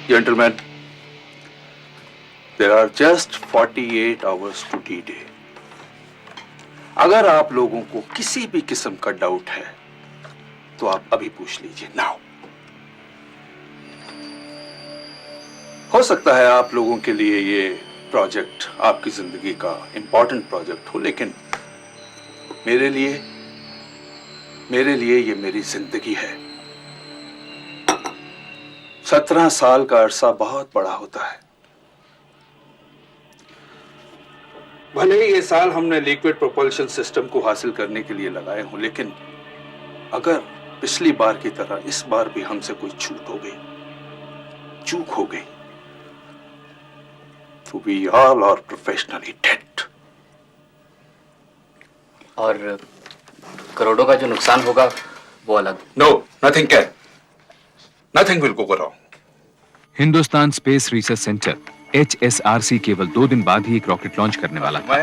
Gentlemen, there are just 48 hours to D-Day. अगर आप लोगों को किसी भी किस्म का डाउट है तो आप अभी पूछ लीजिए नाउ। हो सकता है आप लोगों के लिए ये प्रोजेक्ट आपकी जिंदगी का इंपॉर्टेंट प्रोजेक्ट हो, लेकिन मेरे लिए ये मेरी जिंदगी है। 17 साल का अरसा बहुत बड़ा होता है। भले ही ये साल हमने लिक्विड प्रोपल्शन सिस्टम को हासिल करने के लिए लगाए हों, लेकिन अगर पिछली बार की तरह इस बार भी हमसे कोई चूक हो गई तो we all are professionally dead. और करोड़ों का जो नुकसान होगा वो अलग। No, nothing will go wrong. Hindustan space research centre HSRC केवल 2 दिन बाद ही एक रॉकेट लॉन्च करने वाला था।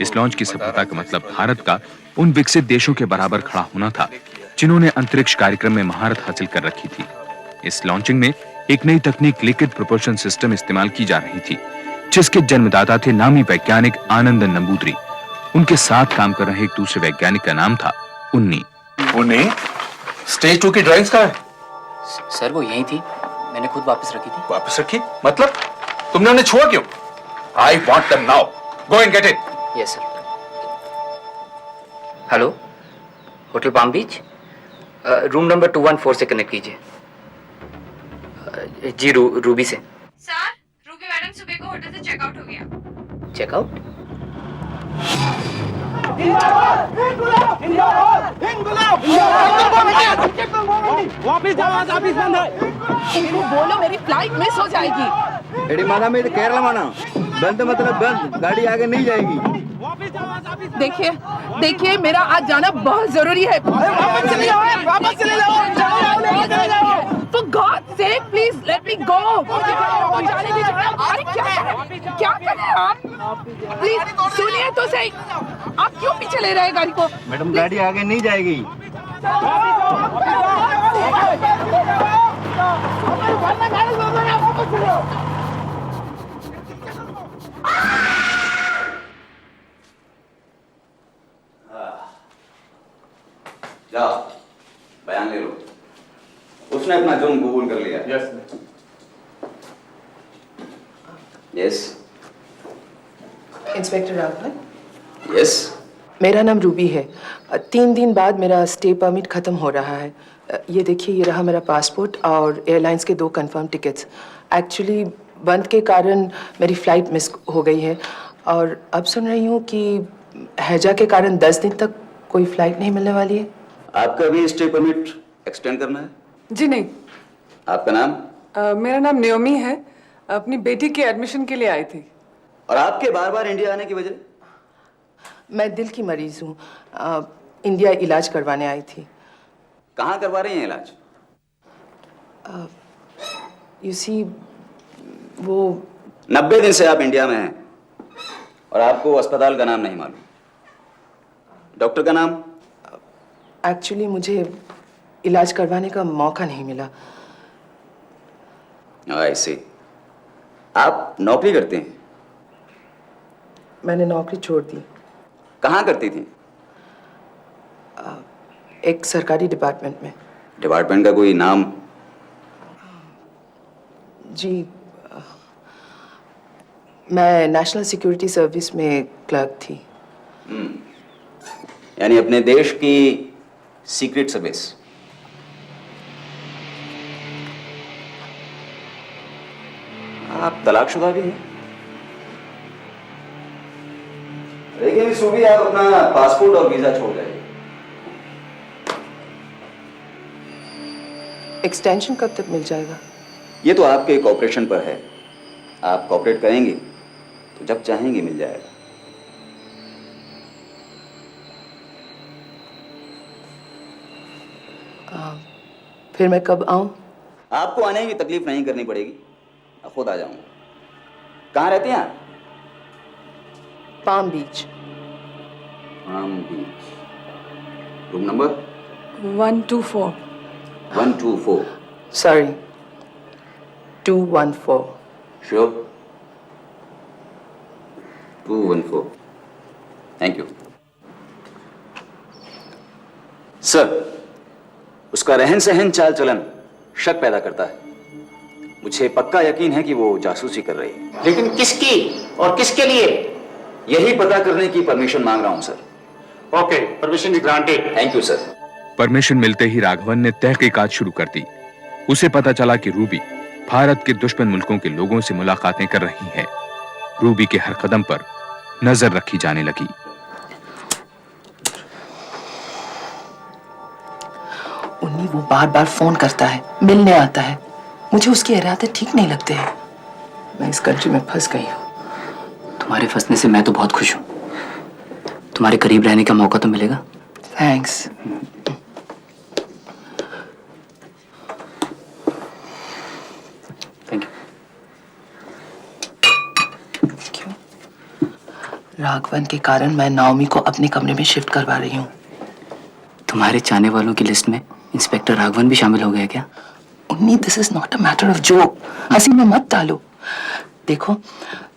इस लॉन्च की सफलता का मतलब भारत का उन विकसित देशों के बराबर खड़ा होना था जिन्होंने अंतरिक्ष कार्यक्रम में महारत हासिल कर रखी थी। इस लॉन्चिंग में एक नई तकनीक लिक्विड प्रोपल्शन सिस्टम इस्तेमाल की जा रही थी, जिसके जन्मदाता थे नामी वैज्ञानिक आनंदन नंबूदरी। उनके साथ काम कर रहे एक दूसरे वैज्ञानिक का नाम था उन्नी। स्टेज 2 की ड्राइंग्स कहाँ है? सर वो यही थी, मैंने खुद वापस रखी थी। वापस रखी? मतलब तुमने उन्हें छुआ क्यों? I want them now. Go and get it. Yes sir. Hello, hotel palm beach, room number 214 से कनेक्ट कीजिए। जी रूबी से। सर, रूबी मैडम सुबह को होटल से चेकआउट हो गया। चेकआउट? वापिस जाओ, आज ऑफिस बंद है। इनको बोलो मेरी फ्लाइट मिस हो जाएगी। एडी माना में केरला माना बंद मतलब बंद, गाड़ी आगे नहीं जाएगी। देखिए मेरा आज जाना बहुत जरूरी है। वापस चले जाओ। For God's sake, please let me go. अरे क्या करें हम? प्लीज सुनिए तो सही, आप क्यों पीछे ले रहे हैं गाड़ी को? मैडम गाड़ी आगे नहीं जाएगी। जाओ बयान ले लो। उसने अपना जुर्म कबूल कर लिया। Yes inspector Raghavan. यस मेरा नाम रूबी है। 3 दिन बाद मेरा स्टे परमिट खत्म हो रहा है। ये देखिए, ये रहा मेरा पासपोर्ट और एयरलाइंस के 2 कंफर्म टिकट्स। एक्चुअली बंद के कारण मेरी फ्लाइट मिस हो गई है और अब सुन रही हूँ कि हैजा के कारण 10 दिन तक कोई फ्लाइट नहीं मिलने वाली है। आपका भी स्टे परमिट एक्सटेंड करना है? जी नहीं। आपका नाम? मेरा नाम नियोमी है। अपनी बेटी के एडमिशन के लिए आई थी। और आपके बार बार इंडिया आने की वजह? मैं दिल की मरीज हूँ। इंडिया इलाज करवाने आई थी। कहाँ करवा रही हैं इलाज? यू सी, वो 90 दिन से आप इंडिया में हैं और आपको अस्पताल का नाम नहीं मालूम। डॉक्टर का नाम? एक्चुअली मुझे इलाज करवाने का मौका नहीं मिला। आई सी। आप नौकरी करते हैं? मैंने नौकरी छोड़ दी। कहाँ करती थी? एक सरकारी डिपार्टमेंट में। डिपार्टमेंट का कोई नाम? जी, मैं नेशनल सिक्योरिटी सर्विस में क्लर्क थी। यानी अपने देश की सीक्रेट सर्विस। आप तलाकशुदा भी हैं? देखिए मिस रूबी, आप अपना पासपोर्ट और वीजा छोड़ जाइए। एक्सटेंशन कब तक मिल जाएगा? ये तो आपके कॉपरेशन पर है। आप कॉपरेट करेंगे तो जब चाहेंगे मिल जाएगा। फिर मैं कब आऊं? आपको आने की तकलीफ नहीं करनी पड़ेगी, मैं खुद आ जाऊंगा। कहाँ रहते हैं आप? Palm beach. Palm beach. Room number? 124। 124। Sorry. 214. Sure 214 thank you sir. उसका रहन सहन चाल चलन शक पैदा करता है। मुझे पक्का यकीन है कि वो जासूसी कर रही है। लेकिन किसकी और किसके लिए? यही पता करने की परमिशन मांग रहा हूं sir. Okay, permission is granted. Thank you sir. Permission मिलते ही राघवन ने तहकीकात शुरू कर दी। उसे पता चला कि रूबी भारत के दुश्मन मुल्कों के लोगों से मुलाकातें कर रही है। रूबी के हर कदम पर नजर रखी जाने लगी। उन्हीं वो बार बार फोन करता है, मिलने आता है। मुझे उसके इरादे ठीक नहीं लगते हैं। मैं इस कंट्री में फंस गई हूँ। तुम्हारे फंसने से मैं तो बहुत खुश हूँ। तुम्हारे करीब रहने का मौका तो मिलेगा। थैंक्स। Thank you. क्यों? राघवन के कारण मैं नाओमी को अपने कमरे में शिफ्ट करवा रही हूँ। तुम्हारे चाहने वालों की लिस्ट में इंस्पेक्टर राघवन भी शामिल हो गया क्या? उन्नी, this is not a matter of joke. हंसी में मत डालो। देखो,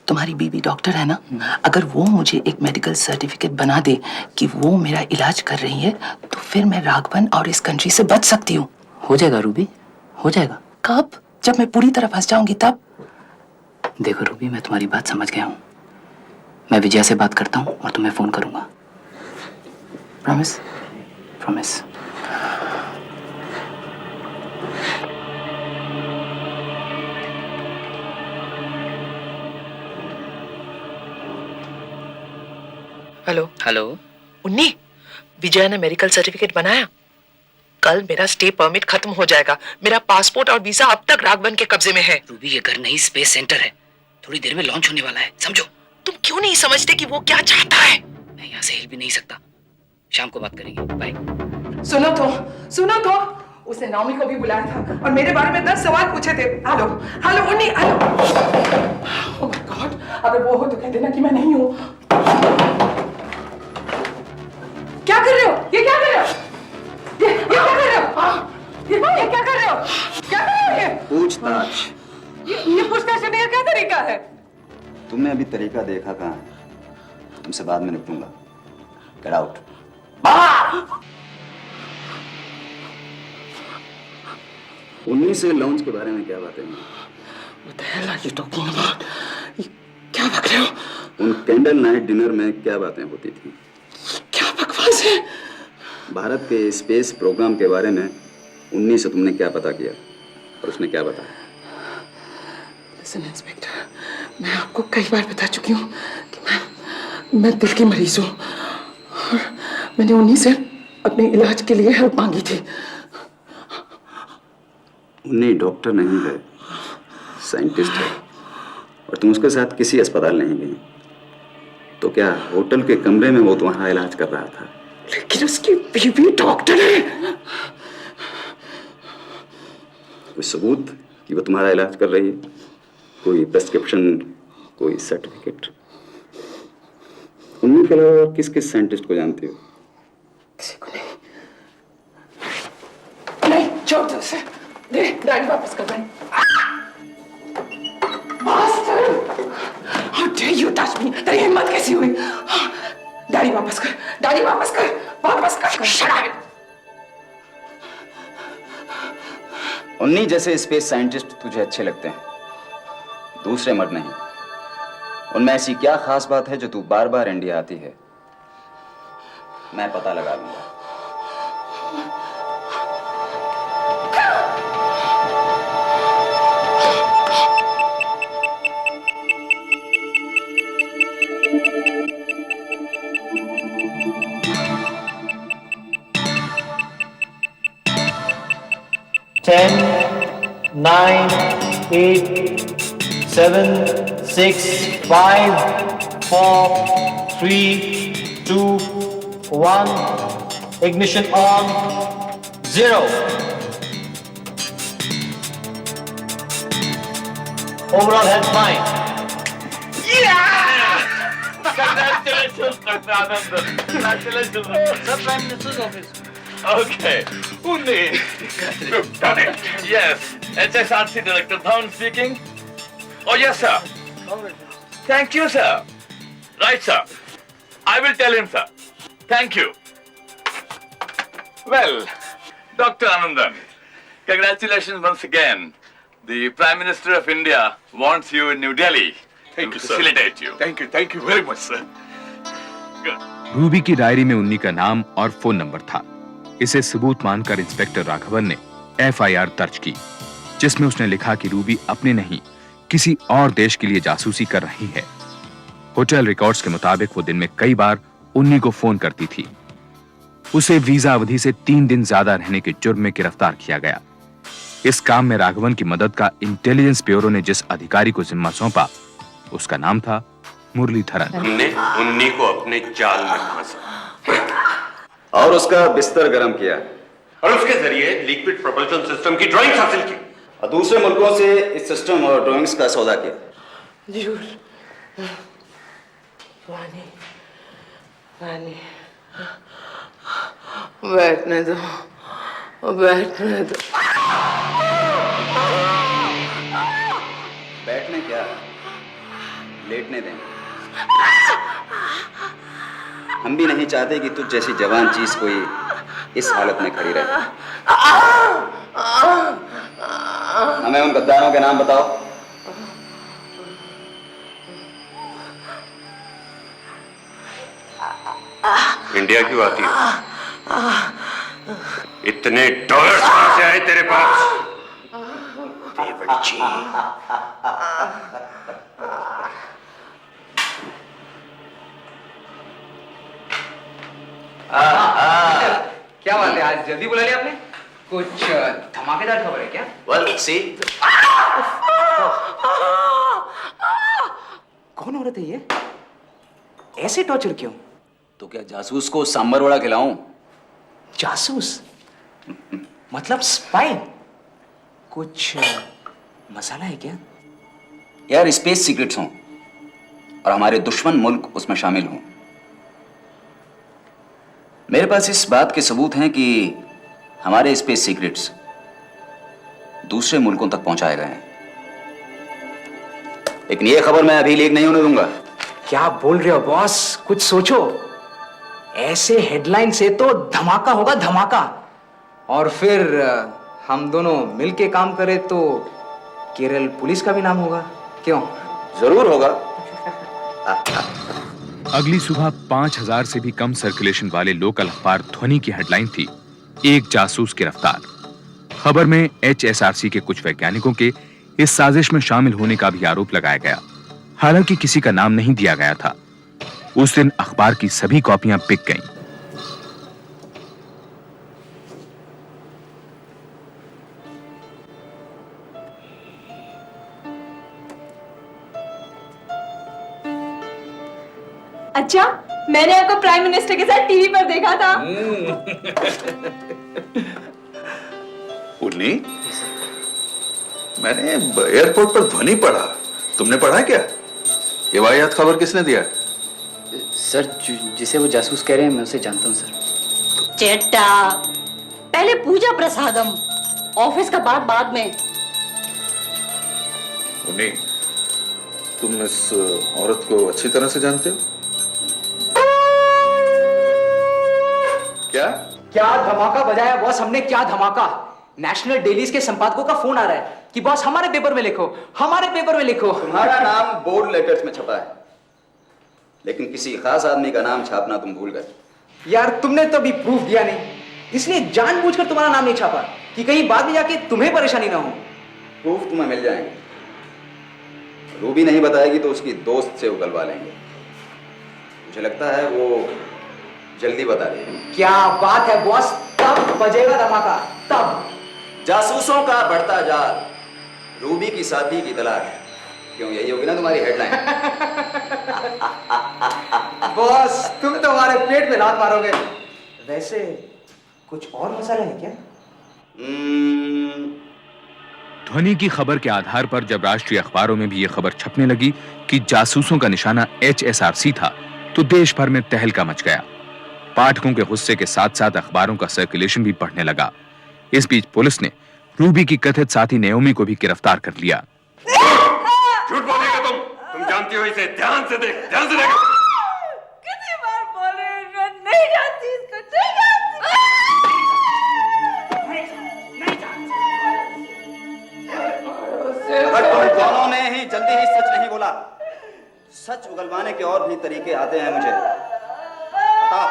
तुम्हारी बीबी डॉक्टर है ना, अगर वो मुझे एक मेडिकल सर्टिफिकेट बना दे कि वो मेरा इलाज कर रही है, तो फिर मैं राघवन और इस कंट्री से बच सकती हूँ। हो जाएगा रूबी, हो जाएगा। कब? जब मैं पूरी तरह फंस जाऊंगी तब। देखो रूबी, मैं तुम्हारी बात समझ गया हूँ। मैं विजया से बात करता हूँ और तुम्हें फोन करूंगा। प्रॉमिस? प्रॉमिस। Hello hello. उन्नी, विजय ने मेडिकल सर्टिफिकेट बनाया। कल मेरा स्टे परमिट खत्म हो जाएगा। मेरा पासपोर्ट और वीजा अब तक राघवन के कब्जे में है। रूबी, ये घर नहीं स्पेस सेंटर है। थोड़ी देर में लॉन्च होने वाला है, समझो। तुम क्यों नहीं समझते कि वो क्या चाहता है? मैं यहाँ से हिल भी नहीं सकता। शाम को बात करेंगे। बाय। सुनो तो, उसने नाओमी को भी बुलाया था और मेरे बारे में 10 सवाल पूछे थे। हेलो हेलो उन्नी, हेलो। ओह माय गॉड, अगर वो हो तो कह देना कि मैं नहीं हूँ। क्या कर रहे हो? ये क्या कर रहे हो? ये क्या कर रहे हो? ये क्या कर रहे हो? क्या कर रहे हो ये? पूछताछ। ये पूछताछ करने का क्या तरीका है? तुमने अभी तरीका देखा कहाँ है? तुमसे बाद में निपटूंगा। Get out. उन्हीं से लॉन्च के बारे में क्या बातें हैं? What the hell are you talking about? क्या बक रहे हो? उन कैंडल नाइट डिनर में क्या बातें होती थी? क्या बकवास है? भारत के स्पेस प्रोग्राम के बारे में उन्हीं से तुमने क्या पता किया और उसने क्या बताया? Listen, इंस्पेक्टर, मैं आपको कई बार बता चुकी हूँ कि मैं दिल की मरीज हूँ और मैंने उन्हीं से अपने इलाज के लिए हेल्प मांगी थी। उन्हीं डॉक्टर नहीं है, साइंटिस्ट है, और तुम उसके साथ किसी अस्पताल नहीं गई। तो क्या होटल के कमरे में वो तुम्हारा इलाज कर रहा था? लेकिन उसकी बीवी डॉक्टर है। कोई सबूत कि वो तुम्हारा इलाज कर रही है? कोई प्रेस्क्रिप्शन, कोई सर्टिफिकेट? उन्हीं के अलावा किस किस साइंटिस्ट को जानती हो? किसी को नहीं। नहीं, छोड़ दो उसे। दे, गाड़ी वापस कर दे। Master, how dare you touch me? तेरी हिम्मत कैसी हुई? गाड़ी वापस कर, गाड़ी वापस कर, वापस कर। Shut up! उन्हीं जैसे स्पेस साइंटिस्ट तुझे अच्छे लगते हैं, दूसरे मर्द नहीं। उनमें ऐसी क्या खास बात है जो तू बार बार इंडिया आती है? मैं पता लगा लूंगा। Ten, 9, 8, 7, 6, 5, 4, 3, 2, 1. Ignition on. 0. Overall health fine. Congratulations, Dr. Anand. Congratulations. Sir, Prime Minister's office. Okay. Unni. You've done it. Yes. HSRC Director Dhawan speaking. Oh, yes, sir. Thank you, sir. Right, sir. I will tell him, sir. Thank you. Well, Dr. Anandan, congratulations once again. The Prime Minister of India wants you in New Delhi Thank to you, sir. facilitate you. Thank you very much, sir. Good. Ruby की diary में उन्नी का नाम और phone number था। इसे सबूत मानकर इंस्पेक्टर राघवन ने एफआईआर दर्ज की, जिसमें उसने लिखा कि रूबी अपने नहीं किसी और देश के लिए जासूसी कर रही है। होटल रिकॉर्ड्स के मुताबिक वो दिन में कई बार उन्नी को फोन करती थी। उसे वीजा अवधि से 3 दिन ज्यादा रहने के जुर्म में गिरफ्तार किया गया। इस काम में राघवन की मदद का इंटेलिजेंस ब्यूरो ने जिस अधिकारी को जिम्मा सौंपा, उसका नाम था मुरलीधरन। हमने उन्नी को अपने जाल में फंसा और उसका बिस्तर गर्म किया और उसके जरिए लिक्विड प्रोपल्शन सिस्टम की ड्राइंग्स हासिल की और दूसरे मुल्कों से इस सिस्टम और ड्राइंग्स का सौदा किया। झूठ। वानी, वानी, बैठने दो, बैठने दो। बैठने क्या, लेटने दें। हम भी नहीं चाहते कि तुझ जैसी जवान चीज कोई इस हालत में खड़ी रहे। हमें उन गद्दारों के नाम बताओ। इंडिया क्यों आती है? इतने डॉलर्स कहां से आए तेरे पास? बेवड़ची। क्या बात है, आज जल्दी बुला लिया आपने? कुछ धमाकेदार खबर है क्या? Well, see? कौन औरत है ये? ऐसे टॉर्चर क्यों? तो क्या जासूस को सांबर वड़ा खिलाऊं? जासूस? मतलब स्पाई? कुछ मसाला है क्या? यार स्पेस सीक्रेट्स हों और हमारे दुश्मन मुल्क उसमें शामिल हों। मेरे पास इस बात के सबूत हैं कि हमारे स्पेस सीक्रेट्स दूसरे मुल्कों तक पहुंचाए गए हैं, लेकिन ये खबर मैं अभी लीक नहीं होने दूंगा। क्या बोल रहे हो बॉस? कुछ सोचो। ऐसे हेडलाइन से तो धमाका होगा, धमाका। और फिर हम दोनों मिलके काम करें तो केरल पुलिस का भी नाम होगा। क्यों? जरूर होगा। अगली सुबह 5000 से भी कम सर्कुलेशन वाले लोकल अखबार ध्वनि की हेडलाइन थी, एक जासूस गिरफ्तार। खबर में HSRC के कुछ वैज्ञानिकों के इस साजिश में शामिल होने का भी आरोप लगाया गया। हालांकि किसी का नाम नहीं दिया गया था। उस दिन अखबार की सभी कॉपियां बिक गईं। अच्छा, मैंने आपको प्राइम मिनिस्टर के साथ टीवी पर देखा था। उन्नी, मैंने एयरपोर्ट पर ध्वनि पढ़ा, तुमने पढ़ा क्या? ये वाहियात खबर किसने दिया? सर, जिसे वो जासूस कह रहे हैं मैं उसे जानता हूँ सर। चेट्टा, पहले पूजा प्रसादम, ऑफिस का बात बाद में। उन्नी, तुम इस औरत को अच्छी तरह से जानते हो? क्या? क्या धमाका बजाया बॉस हमने, क्या धमाका। नेशनल डेलीज के संपादकों का फोन आ रहा है कि बॉस हमारे पेपर में लिखो, हमारे पेपर में लिखो। तुम्हारा नाम बोर्ड लेटर्स में छपा है, लेकिन किसी खास आदमी का नाम छापना तुम भूल गए। यार तुमने तो अभी प्रूफ दिया नहीं, इसलिए जानबूझकर तुम्हारा नाम नहीं छापा कि कहीं बाद में जाके तुम्हें परेशानी ना हो। प्रूफ तुम्हें मिल जाएंगे। रूबी नहीं बताएगी तो उसकी दोस्त से उगलवा लेंगे। मुझे लगता है वो जल्दी बता देगी। क्या बात है बॉस, तब बजेगा धमाका, तब। जासूसों का बढ़ता जाल, रूबी की साथी की तलाश। क्यों, यही होगी ना तुम्हारी हेडलाइन? बॉस तुम तो हमारे पेट में लात मारोगे। वैसे कुछ और मसाला है क्या? ध्वनि की खबर के आधार पर जब राष्ट्रीय अखबारों में भी यह खबर छपने लगी कि जासूसों का निशाना HSRC था, तो देश भर में तहलका मच गया। पाठकों के गुस्से के साथ साथ अखबारों का सर्कुलेशन भी बढ़ने लगा। इस बीच पुलिस ने रूबी की कथित साथी नेओमी को भी गिरफ्तार कर लिया। झूठ बोलेगा तुम जानती हो इसे। ध्यान से देख, ध्यान से देख। कितनी बार बोले, नहीं जानती इसको, नहीं मगर तुम दोनों ने ही जल्दी ही सच नहीं बोला। सच उगलवाने के और भी तरीके आते हैं मुझे। बताओ।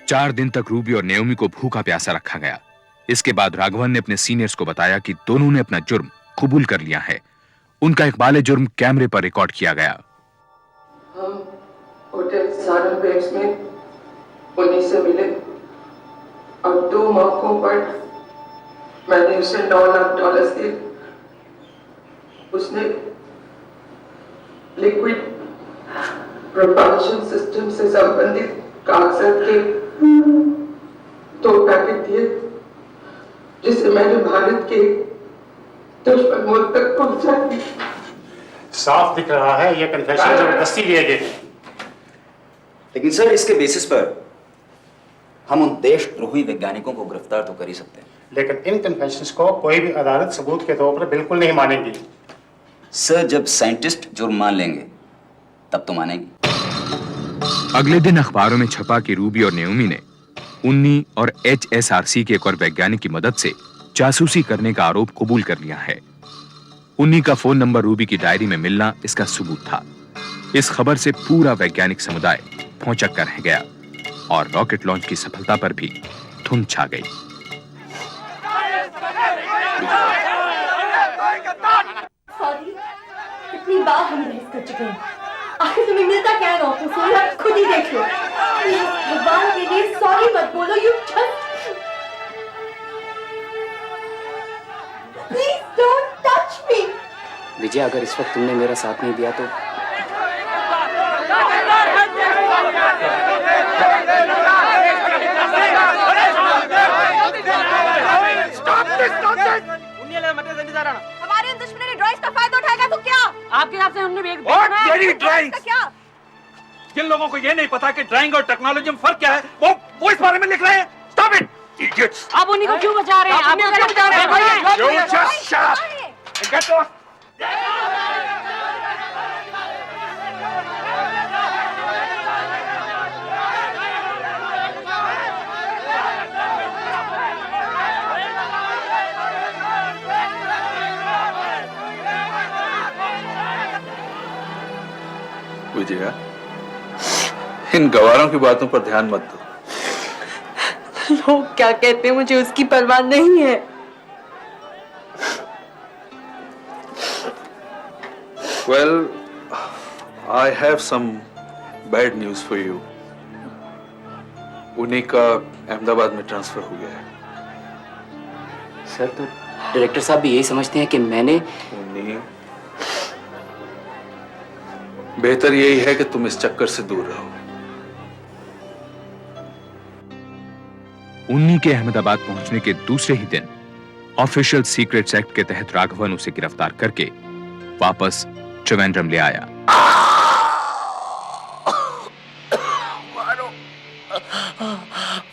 4 दिन तक रूबी और नेओमी को भूखा प्यासा रखा गया। इसके बाद राघवन ने अपने सीनियर्स को बताया कि दोनों ने अपना जुर्म कबूल कर लिया है। उनका इकबाल जुर्म कैमरे पर रिकॉर्ड किया गया। हम होटल सारन वेव्स में उन्हीं से मिले और 2 मौकों पर मैंने उसे $9 लाख दिए। उसने लिक्विड प्रोपल्शन सिस्टम से संबंधित कागजात के 2 पैकेट दिए, जिसे मैंने भारत के दुश्मन मुल्क तक पहुंचा दिया। साफ दिख रहा है ये कन्फेशन जबरदस्ती लिए गए। लेकिन सर, इसके बेसिस पर हम उन देशद्रोही वैज्ञानिकों को गिरफ्तार तो कर ही सकते हैं। लेकिन इन कन्फेशंस को कोई भी अदालत सबूत के तौर पर बिल्कुल नहीं मानेगी। सर, जब साइंटिस्ट जुर्म मान लेंगे तब तो मानेगी। अगले दिन अखबारों में छपा कि रूबी और नेओमी ने उन्नी और HSRC के एक और वैज्ञानिक की मदद से जासूसी करने का आरोप कबूल कर लिया है। उन्नी का फोन नंबर रूबी की डायरी में मिलना इसका सबूत था। इस खबर से पूरा वैज्ञानिक समुदाय भौंचक्का रह गया और रॉकेट लॉन्च की सफलता पर भी धुंध छा गई। सॉरी, कितनी बार हम बहस कर चुके हैं। आखिर तुम्हें मिलता क्या है ऑफिस में? खुद ही देख लो। भगवान के लिए सॉरी मत बोलो। You just please don't touch me. Vijay, अगर इस वक्त तुमने मेरा साथ नहीं दिया तो हमारे दुश्मनी ड्राइंग्स का फायदा उठाएगा तो क्या? आपके हिसाब से हमने एक क्या? जिन लोगों को ये नहीं पता कि ड्राइंग और टेक्नोलॉजी में फर्क क्या है, वो इस बारे में लिख रहे हैं। Stop it, idiots! आप उन्हीं को क्यों बचा रहे हैं? आप उन्हीं को क्यों बचा रहे हैं? You just shut up and get lost. Vijaya, इन गवारों की बातों पर ध्यान मत दो। लोग क्या कहते हैं मुझे उसकी परवाह नहीं है। Well, I have some bad news for you. उन्हीं का अहमदाबाद में ट्रांसफर हो गया है। सर, तो डायरेक्टर साहब भी यही समझते हैं कि मैंने उन्हीं, बेहतर यही है कि तुम इस चक्कर से दूर रहो। उन्नी के अहमदाबाद पहुंचने के दूसरे ही दिन ऑफिशियल सीक्रेट्स एक्ट के तहत राघवन उसे गिरफ्तार करके वापस त्रिवेंद्रम ले आया। मारो,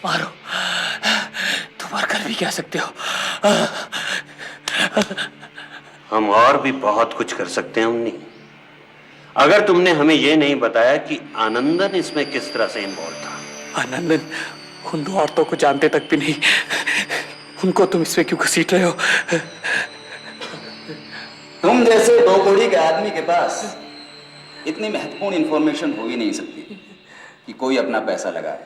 मारो, तुम और कर भी क्या सकते हो? हम और भी बहुत कुछ कर सकते हैं उन्नी। अगर तुमने हमें ये नहीं बताया कि आनंदन इसमें किस तरह से इन्वॉल्व था। आनंदन उन 2 औरतों को जानते तक भी नहीं, उनको तुम इसमें क्यों घसीट रहे हो? तुम जैसे 2 कौड़ी के आदमी के पास इतनी महत्वपूर्ण इंफॉर्मेशन हो ही नहीं सकती कि कोई अपना पैसा लगाए।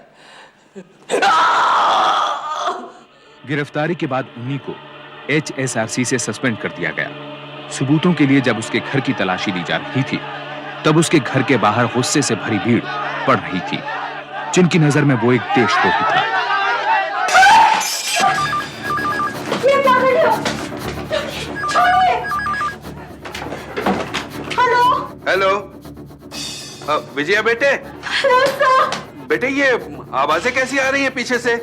गिरफ्तारी के बाद उन्नी को HSRC से सस्पेंड कर दिया गया। सबूतों के लिए जब उसके घर की तलाशी ली जा रही थी, तब उसके घर के बाहर गुस्से से भरी भीड़ पड़ रही थी, जिनकी नजर में वो एक देशद्रोही था। हेलो, विजया बेटे। बेटे, ये आवाजें कैसी आ रही हैं पीछे से?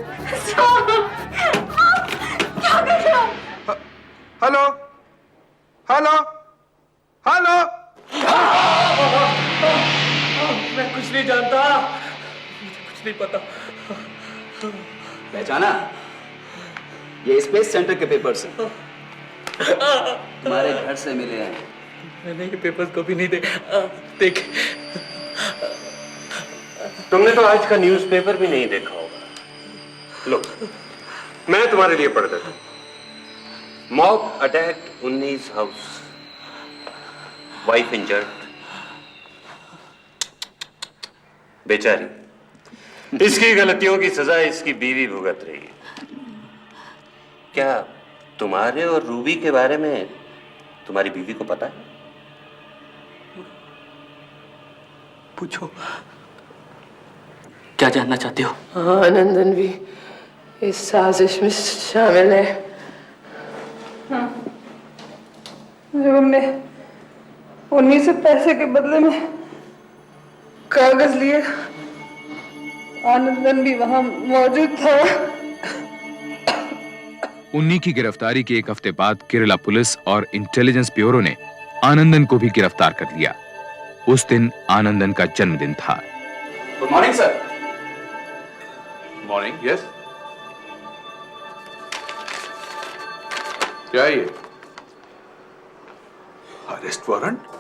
Hello, hello, hello. मैं कुछ कुछ नहीं पता। पहचाना? ये स्पेस सेंटर के पेपर्स हैं, तुम्हारे घर से मिले हैं। मैंने ये पेपर्स कभी नहीं देखे। तुमने तो आज का न्यूज़पेपर भी नहीं देखा होगा। लो, मैं तुम्हारे लिए पढ़ देता हूं। Mob attack 19 house, wife injured. बेचारी, इसकी गलतियों की सजा इसकी बीवी भुगत रही है। क्या तुम्हारे और रूबी के बारे में तुम्हारी बीवी को पता है? पूछो, क्या जानना चाहते हो? हाँ, आनंदन भी इस साजिश में शामिल है। हाँ, जब हमने उन्हीं से पैसे के बदले में कागज लिए, आनंदन भी वहां मौजूद था। उन्नी की गिरफ्तारी के एक हफ्ते बाद केरला पुलिस और इंटेलिजेंस ब्यूरो ने आनंदन को भी गिरफ्तार कर लिया। उस दिन आनंदन का जन्मदिन था। Good morning sir. Morning, yes. क्या है ये? Arrest warrant?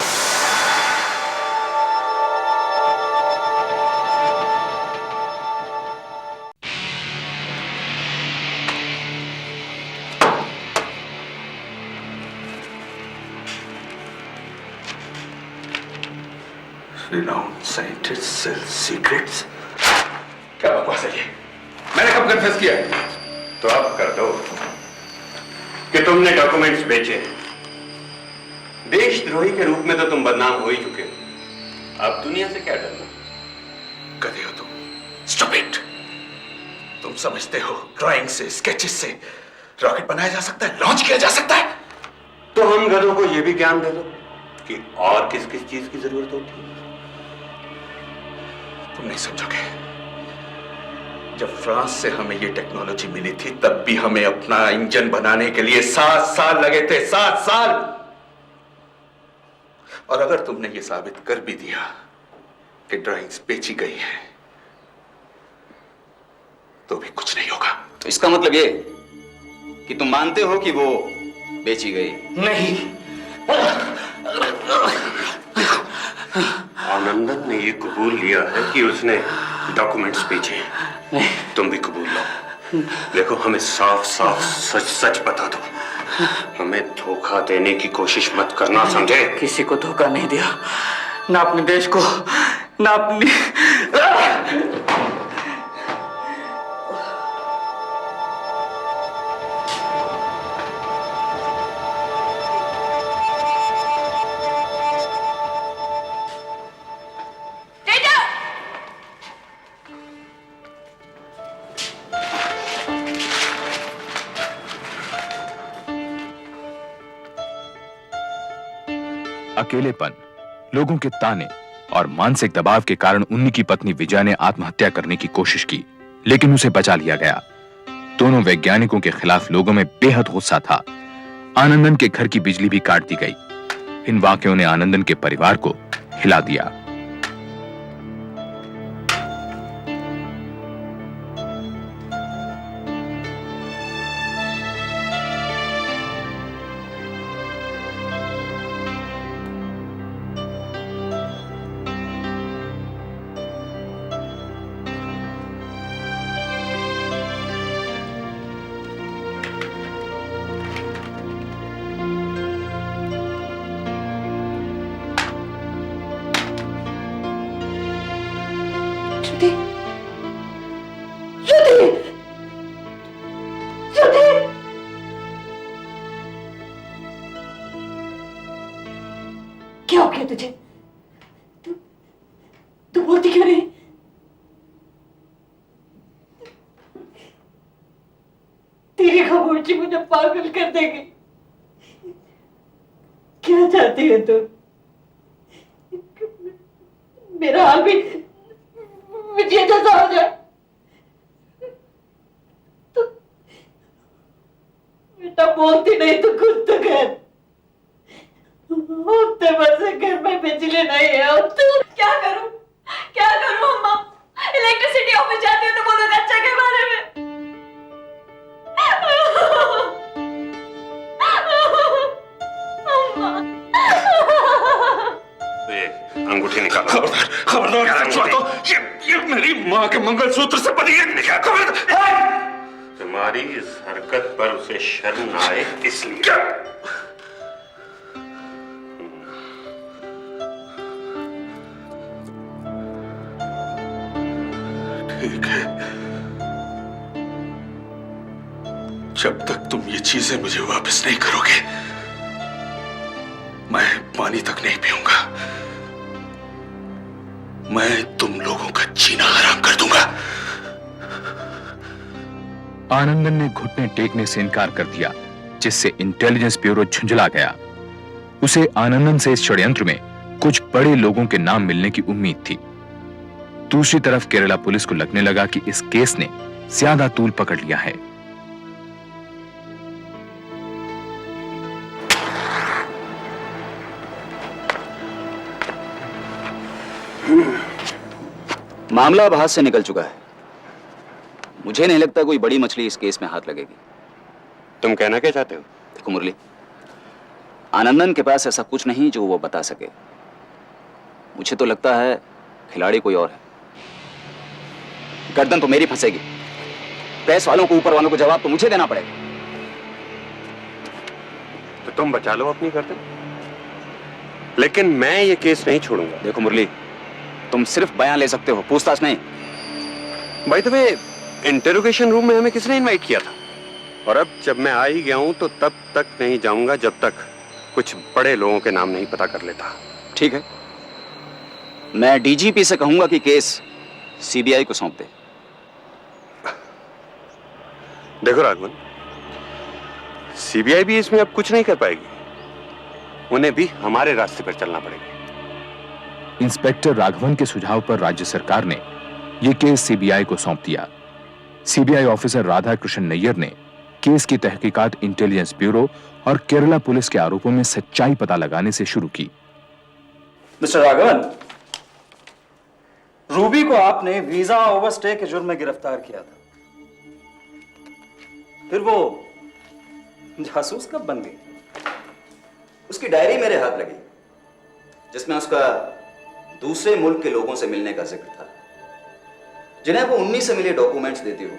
Renowned scientist sells secrets. क्या बकवास है ये? मैंने कब कन्फेस किया? तो अब कर दो कि तुमने डॉक्यूमेंट्स बेचे। देशद्रोही के रूप में तो तुम बदनाम हो ही चुके हो। अब दुनिया से क्या डरना? गधे हो तुम, स्टूपिड। तुम समझते हो ड्राइंग से, स्केचेस से रॉकेट बनाया जा सकता है, लॉन्च किया जा सकता है? तो हम गधों को यह भी ज्ञान दे दो कि और किस किस चीज की जरूरत होती है। तुम नहीं समझोगे। जब फ्रांस से हमें ये टेक्नोलॉजी मिली थी, तब भी हमें अपना इंजन बनाने के लिए 7 साल लगे थे। 7 साल। और अगर तुमने ये साबित कर भी दिया कि ड्राइंग्स बेची गई है, तो भी कुछ नहीं होगा। तो इसका मतलब ये कि तुम मानते हो कि वो बेची गई? नहीं। आनंदन ने ये कबूल लिया है कि उसने डॉक्यूमेंट्स बेचे। तुम भी कबूल लो। देखो, हमें साफ साफ सच सच बता दो। हमें धोखा देने की कोशिश मत करना, समझे? किसी को धोखा नहीं दिया, ना अपने देश को, ना अपनी। अकेलेपन, लोगों के ताने और मानसिक दबाव के कारण उन्नी की पत्नी विजया ने आत्महत्या करने की कोशिश की, लेकिन उसे बचा लिया गया। दोनों वैज्ञानिकों के खिलाफ लोगों में बेहद गुस्सा था। आनंदन के घर की बिजली भी काट दी गई। इन वाकयों ने आनंदन के परिवार को हिला दिया। क्या हो गया तुझे? तू बोलती क्यों नहीं? तेरी खामोशी मुझे पागल कर देगी। क्या चाहती है तू? मेरा हाल भी विजय जैसा हो जाए? तो बेटा बोलती नहीं तो कुछ तो कर। हफ्ते भर से घर में बिजली नहीं है और तू क्या करूं अम्मा? इलेक्ट्रिसिटी ऑफिस जाती हूँ तो बोलो रक्षा के बारे में। अंगूठी निकालो। खबरदार, ये मेरी माँ के मंगलसूत्र से बनी है। तुम्हारी इस हरकत पर उसे शर्म न आए इसलिए। ठीक है, जब तक तुम ये चीजें मुझे वापस नहीं करोगे, मैं पानी तक नहीं पीऊंगा। मैं तुम लोगों का जीना हराम कर दूंगा। आनंदन ने घुटने टेकने से इनकार कर दिया, जिससे इंटेलिजेंस ब्यूरो झुंझला गया। उसे आनंदन से इस षड्यंत्र में कुछ बड़े लोगों के नाम मिलने की उम्मीद थी। दूसरी तरफ केरला पुलिस को लगने लगा कि इस केस ने ज्यादा तूल पकड़ लिया है। मामला अब हाथ से निकल चुका है। मुझे नहीं लगता कोई बड़ी मछली इस केस में हाथ लगेगी। तुम कहना क्या चाहते हो? देखो मुरली, आनंदन के पास ऐसा कुछ नहीं जो वो बता सके। मुझे तो लगता है खिलाड़ी कोई और है। गर्दन तो मेरी फंसेगी। प्रेस वालों को, ऊपर वालों को जवाब तो मुझे देना पड़ेगा। तो तुम बचा लो अपनी गर्दन, लेकिन मैं ये केस नहीं छोड़ूंगा। देखो मुरली, तुम सिर्फ बयान ले सकते हो, पूछताछ नहीं। भाई तुम्हें इंटरोगेशन रूम में हमें किसने इनवाइट किया था? और अब जब मैं आ ही गया हूं तो तब तक नहीं जाऊंगा जब तक कुछ बड़े लोगों के नाम नहीं पता कर लेता। ठीक है, मैं डीजीपी से कहूंगा कि केस सीबीआई को सौंप दे। देखो राघवन, सीबीआई भी इसमें अब कुछ नहीं कर पाएगी। उन्हें भी हमारे रास्ते पर चलना पड़ेगा। इंस्पेक्टर राघवन के सुझाव पर राज्य सरकार ने यह केस सीबीआई को सौंप दिया। सीबीआई ऑफिसर राधा कृष्ण नैयर ने केस की तहकीकात इंटेलिजेंस ब्यूरो और केरला पुलिस के आरोपों में सच्चाई पता लगाने से शुरू की। मिस्टर राघवन, रूबी को आपने वीजा ओवरस्टे के जुर्म में गिरफ्तार किया था। फिर वो जासूस कब बन गई? उसकी डायरी मेरे हाथ लगी, जिसमें उसका दूसरे मुल्क के लोगों से मिलने का जिक्र था, जिन्हें वो 19 से मिले डॉक्यूमेंट्स देती हो।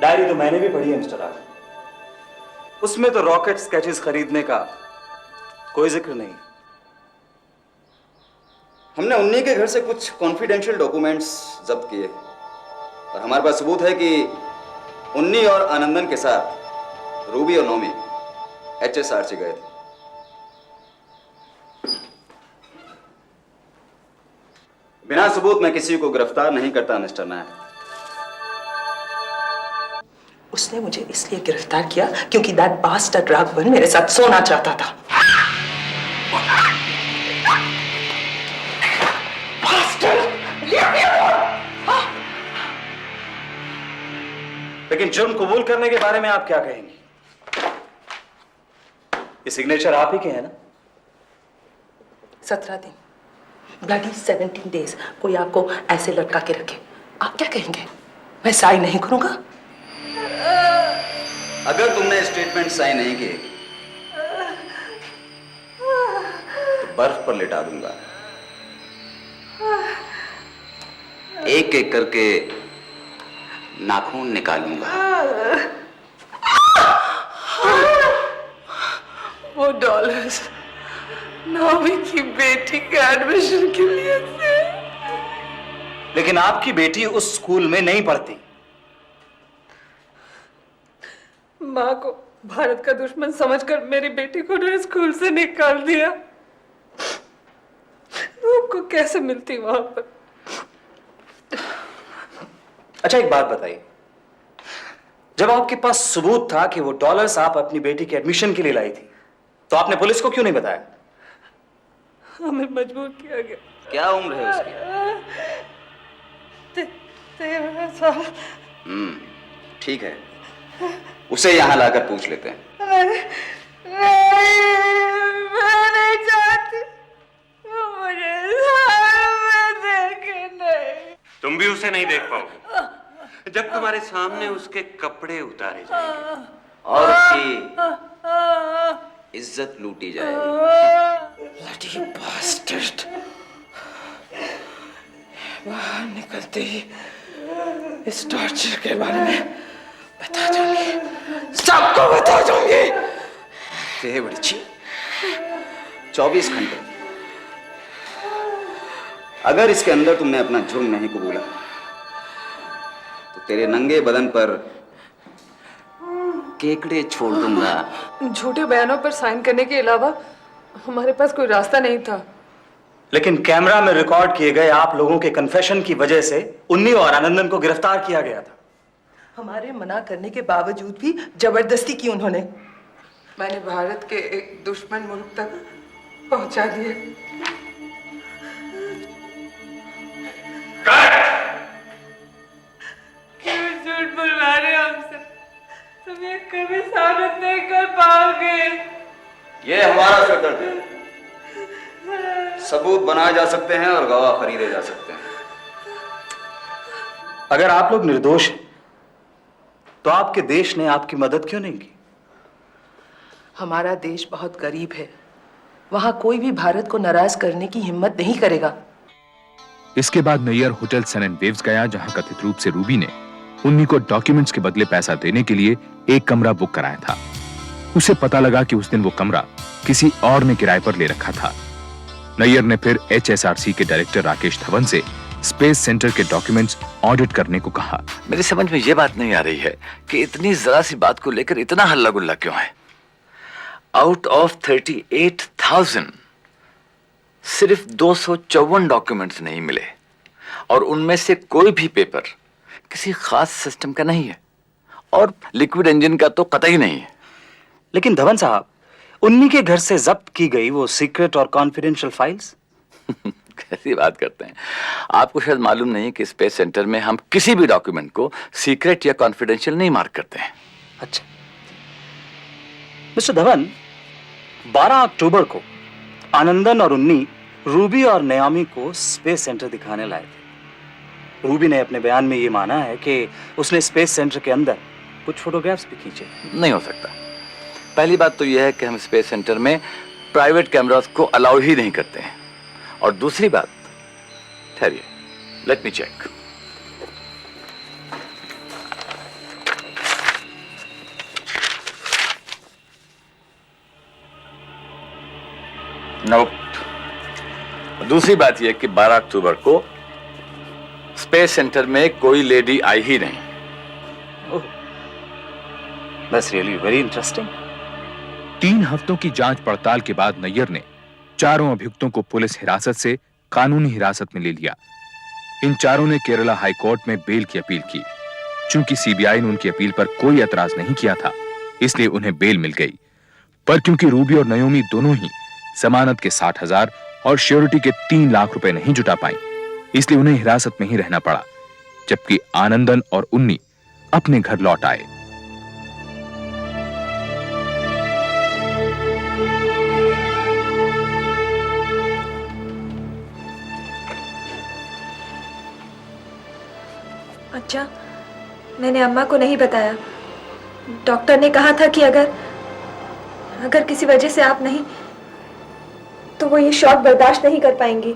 डायरी तो मैंने भी पढ़ी है मिस्टर राघवन। उसमें तो रॉकेट स्केचेस खरीदने का कोई जिक्र नहीं। हमने उन्हीं के घर से कुछ कॉन्फिडेंशियल डॉक्यूमेंट्स जब्त किए और हमारे पास सबूत है कि उन्नी और आनंदन के साथ रूबी और नोमी HSRC गए थे। बिना सबूत मैं किसी को गिरफ्तार नहीं करता मिस्टर नायक। उसने मुझे इसलिए गिरफ्तार किया क्योंकि दैट बास्टर्ड राघवन मेरे साथ सोना चाहता था। लेकिन जुर्म कबूल करने के बारे में आप क्या कहेंगी? ये सिग्नेचर आप ही के हैं ना? 17 दिन, ब्लडी 17 डेज कोई आपको ऐसे लटका के रखे, आप क्या कहेंगे? मैं साइन नहीं करूंगा। अगर तुमने स्टेटमेंट साइन नहीं किए तो बर्फ पर लिटा दूंगा। एक एक करके नाखून निकालूंगा। वो डॉलर्स नौवीं की बेटी के एडमिशन के लिए थे। लेकिन आपकी बेटी उस स्कूल में नहीं पढ़ती। माँ को भारत का दुश्मन समझकर मेरी बेटी को उन्होंने स्कूल से निकाल दिया। आपको कैसे मिलती वहां पर? अच्छा एक बात बताइए, जब आपके पास सबूत था कि वो डॉलर्स आप अपनी बेटी के एडमिशन के लिए लाई थी, तो आपने पुलिस को क्यों नहीं बताया? हमें मजबूर किया गया। क्या उम्र है उसकी? 13 साल। ठीक है, उसे यहां लाकर पूछ लेते हैं। मैं नहीं चाहती, मुझे साथ में देखे नहीं। तुम भी उसे नहीं देख पाओगे जब तुम्हारे सामने उसके कपड़े उतारे जाएंगे और उसकी इज्जत लूटी जाएगी। Bloody bastard! बाहर निकलते ही इस टॉर्चर के बारे में बता दूंगी, सबको बता दूंगी। ये बड़ी अच्छी 24 घंटे अगर इसके अंदर तुमने अपना जुर्म नहीं कबूला तो तेरे नंगे बदन पर केकड़े छोड़ दूंगा। झूठे बयानों पर साइन करने के अलावा हमारे पास कोई रास्ता नहीं था। लेकिन कैमरा में रिकॉर्ड किए गए आप लोगों के कन्फेशन की वजह से उन्नी और आनंदन को गिरफ्तार किया गया था। हमारे मना करने के बावजूद भी जबरदस्ती की उन्होंने। मैंने भारत के एक दुश्मन मुल्क तक पहुंचा दिया। क्यों झूठ बुलवा रहे हो हमसे? तुम ये कभी साबित नहीं कर पाओगे। ये हमारा सिरदर्द है। सबूत बनाए जा सकते हैं और गवाह खरीदे जा सकते हैं। अगर आप लोग निर्दोष हैं तो आपके देश ने आपकी मदद क्यों नहीं की? हमारा देश बहुत गरीब है, वहां कोई भी भारत को नाराज करने की हिम्मत नहीं करेगा। इसके बाद Nayyar hotel sun and waves गया, जहां कथित रूप से रूबी ने उन्नी को डॉक्यूमेंट्स के बदले पैसा देने के लिए एक कमरा बुक कराया था। उसे पता लगा कि उस दिन वो कमरा किसी और ने किराए पर ले रखा था। नैयर ने फिर HSRC के डायरेक्टर राकेश धवन से स्पेस सेंटर के डॉक्यूमेंट्स ऑडिट करने को कहा। मेरी समझ में ये बात नहीं आ रही है कि इतनी जरा सी बात को लेकर इतना हल्ला गुल्ला क्यों है। आउट ऑफ 38,000 सिर्फ 254 डॉक्यूमेंट्स नहीं मिले और उनमें से कोई भी पेपर किसी खास सिस्टम का नहीं है और लिक्विड इंजन का तो कतई नहीं है। लेकिन धवन साहब, उन्नी के घर से जब्त की गई वो सीक्रेट और कॉन्फिडेंशियल फाइल्स। कैसी बात करते हैं? आपको शायद मालूम नहीं कि स्पेस सेंटर में हम किसी भी डॉक्यूमेंट को सीक्रेट या कॉन्फिडेंशियल नहीं मार्क करते हैं। अच्छा मिस्टर धवन, 12 अक्टूबर को आनंदन और उन्नी रूबी और नयामी को स्पेस सेंटर दिखाने लाए थे। रूबी ने अपने बयान में ये माना है कि उसने स्पेस सेंटर के अंदर कुछ फोटोग्राफ्स भी खींचे। नहीं हो सकता। पहली बात तो यह है कि हम स्पेस सेंटर में प्राइवेट कैमरास को अलाउ ही नहीं करते हैं और दूसरी बात, ठहरिए, लेट मी चेक। नोप। दूसरी बात यह कि 12 अक्टूबर को स्पेस सेंटर में कोई लेडी आई ही नहीं। That's really very interesting. 3 हफ्तों की जांच पड़ताल के बाद नैयर ने चारों अभियुक्तों को पुलिस हिरासत से कानूनी हिरासत में ले लिया। इन चारों ने केरला हाई कोर्ट में बेल की अपील की। चूंकि सीबीआई ने उनकी अपील पर कोई एतराज नहीं किया था, इसलिए उन्हें बेल मिल गई। पर क्योंकि रूबी और नयोमी दोनों ही जमानत के 60,000 और श्योरिटी के 3 लाख रुपए नहीं जुटा पाई, इसलिए उन्हें हिरासत में ही रहना पड़ा, जबकि आनंदन और उन्नी अपने घर लौट आए। अच्छा, मैंने अम्मा को नहीं बताया। डॉक्टर ने कहा था कि अगर किसी वजह से आप नहीं तो वो ये शॉक बर्दाश्त नहीं कर पाएंगी।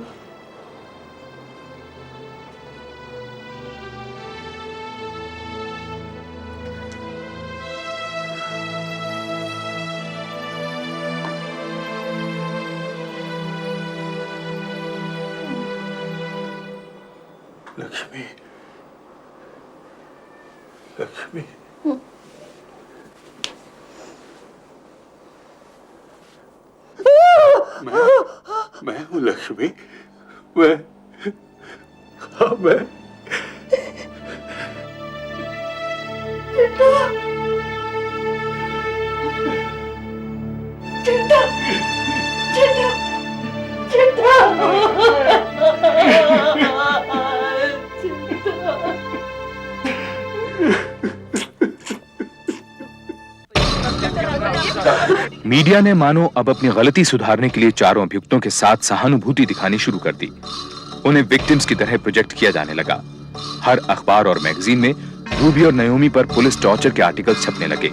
लक्ष्मी, लक्ष्मी, मैं हूँ लक्ष्मी। मैं मीडिया ने मानो अब अपनी गलती सुधारने के लिए चारों अभियुक्तों के साथ सहानुभूति दिखानी शुरू कर दी। उन्हें विक्टिम्स की तरह प्रोजेक्ट किया जाने लगा हर अखबार और मैगजीन में रूबी और नयोमी पर पुलिस टॉर्चर के आर्टिकल छपने लगे।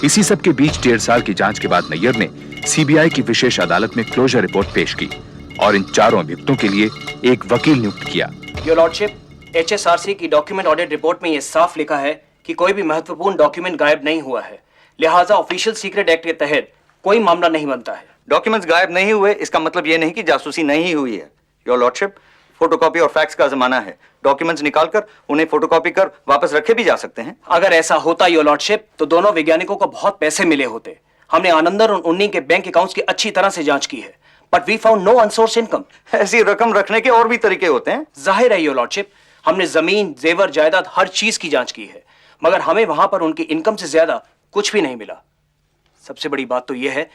इसी सब के बीच 1.5 साल की जांच के बाद नैयर ने सीबीआई की विशेष अदालत में क्लोजर रिपोर्ट पेश की और इन चारों अभियुक्तों के लिए एक वकील नियुक्त किया। योर लॉर्डशिप, HSRC की डॉक्यूमेंट ऑडिट रिपोर्ट में यह साफ लिखा है कि कोई भी महत्वपूर्ण डॉक्यूमेंट गायब नहीं हुआ है, लिहाजा ऑफिशियल सीक्रेट एक्ट के तहत कोई मामला नहीं बनता है। डॉक्यूमेंट्स गायब नहीं हुए इसका मतलब यह नहीं कि जासूसी नहीं हुई है। योर लॉर्डशिप, फोटोकॉपी और फैक्स का जमाना है। डॉक्यूमेंट्स निकालकर उन्हें फोटोकॉपी कर वापस रखे भी जा सकते हैं। अगर ऐसा होता योर लॉर्डशिप तो दोनों वैज्ञानिकों को बहुत पैसे मिले होते। हमने आनंदन और उन्नी के बैंक अकाउंट्स की अच्छी तरह से जांच की है, but we found no unsourced income. ऐसी रकम रखने के और भी तरीके होते हैं। जाहिर है योर लॉर्डशिप, हमने जमीन, जेवर, जायदाद हर चीज की जांच की है, मगर हमें वहां पर उनकी इनकम से ज्यादा कुछ भी नहीं मिला। सबसे बड़ी बात तो यह है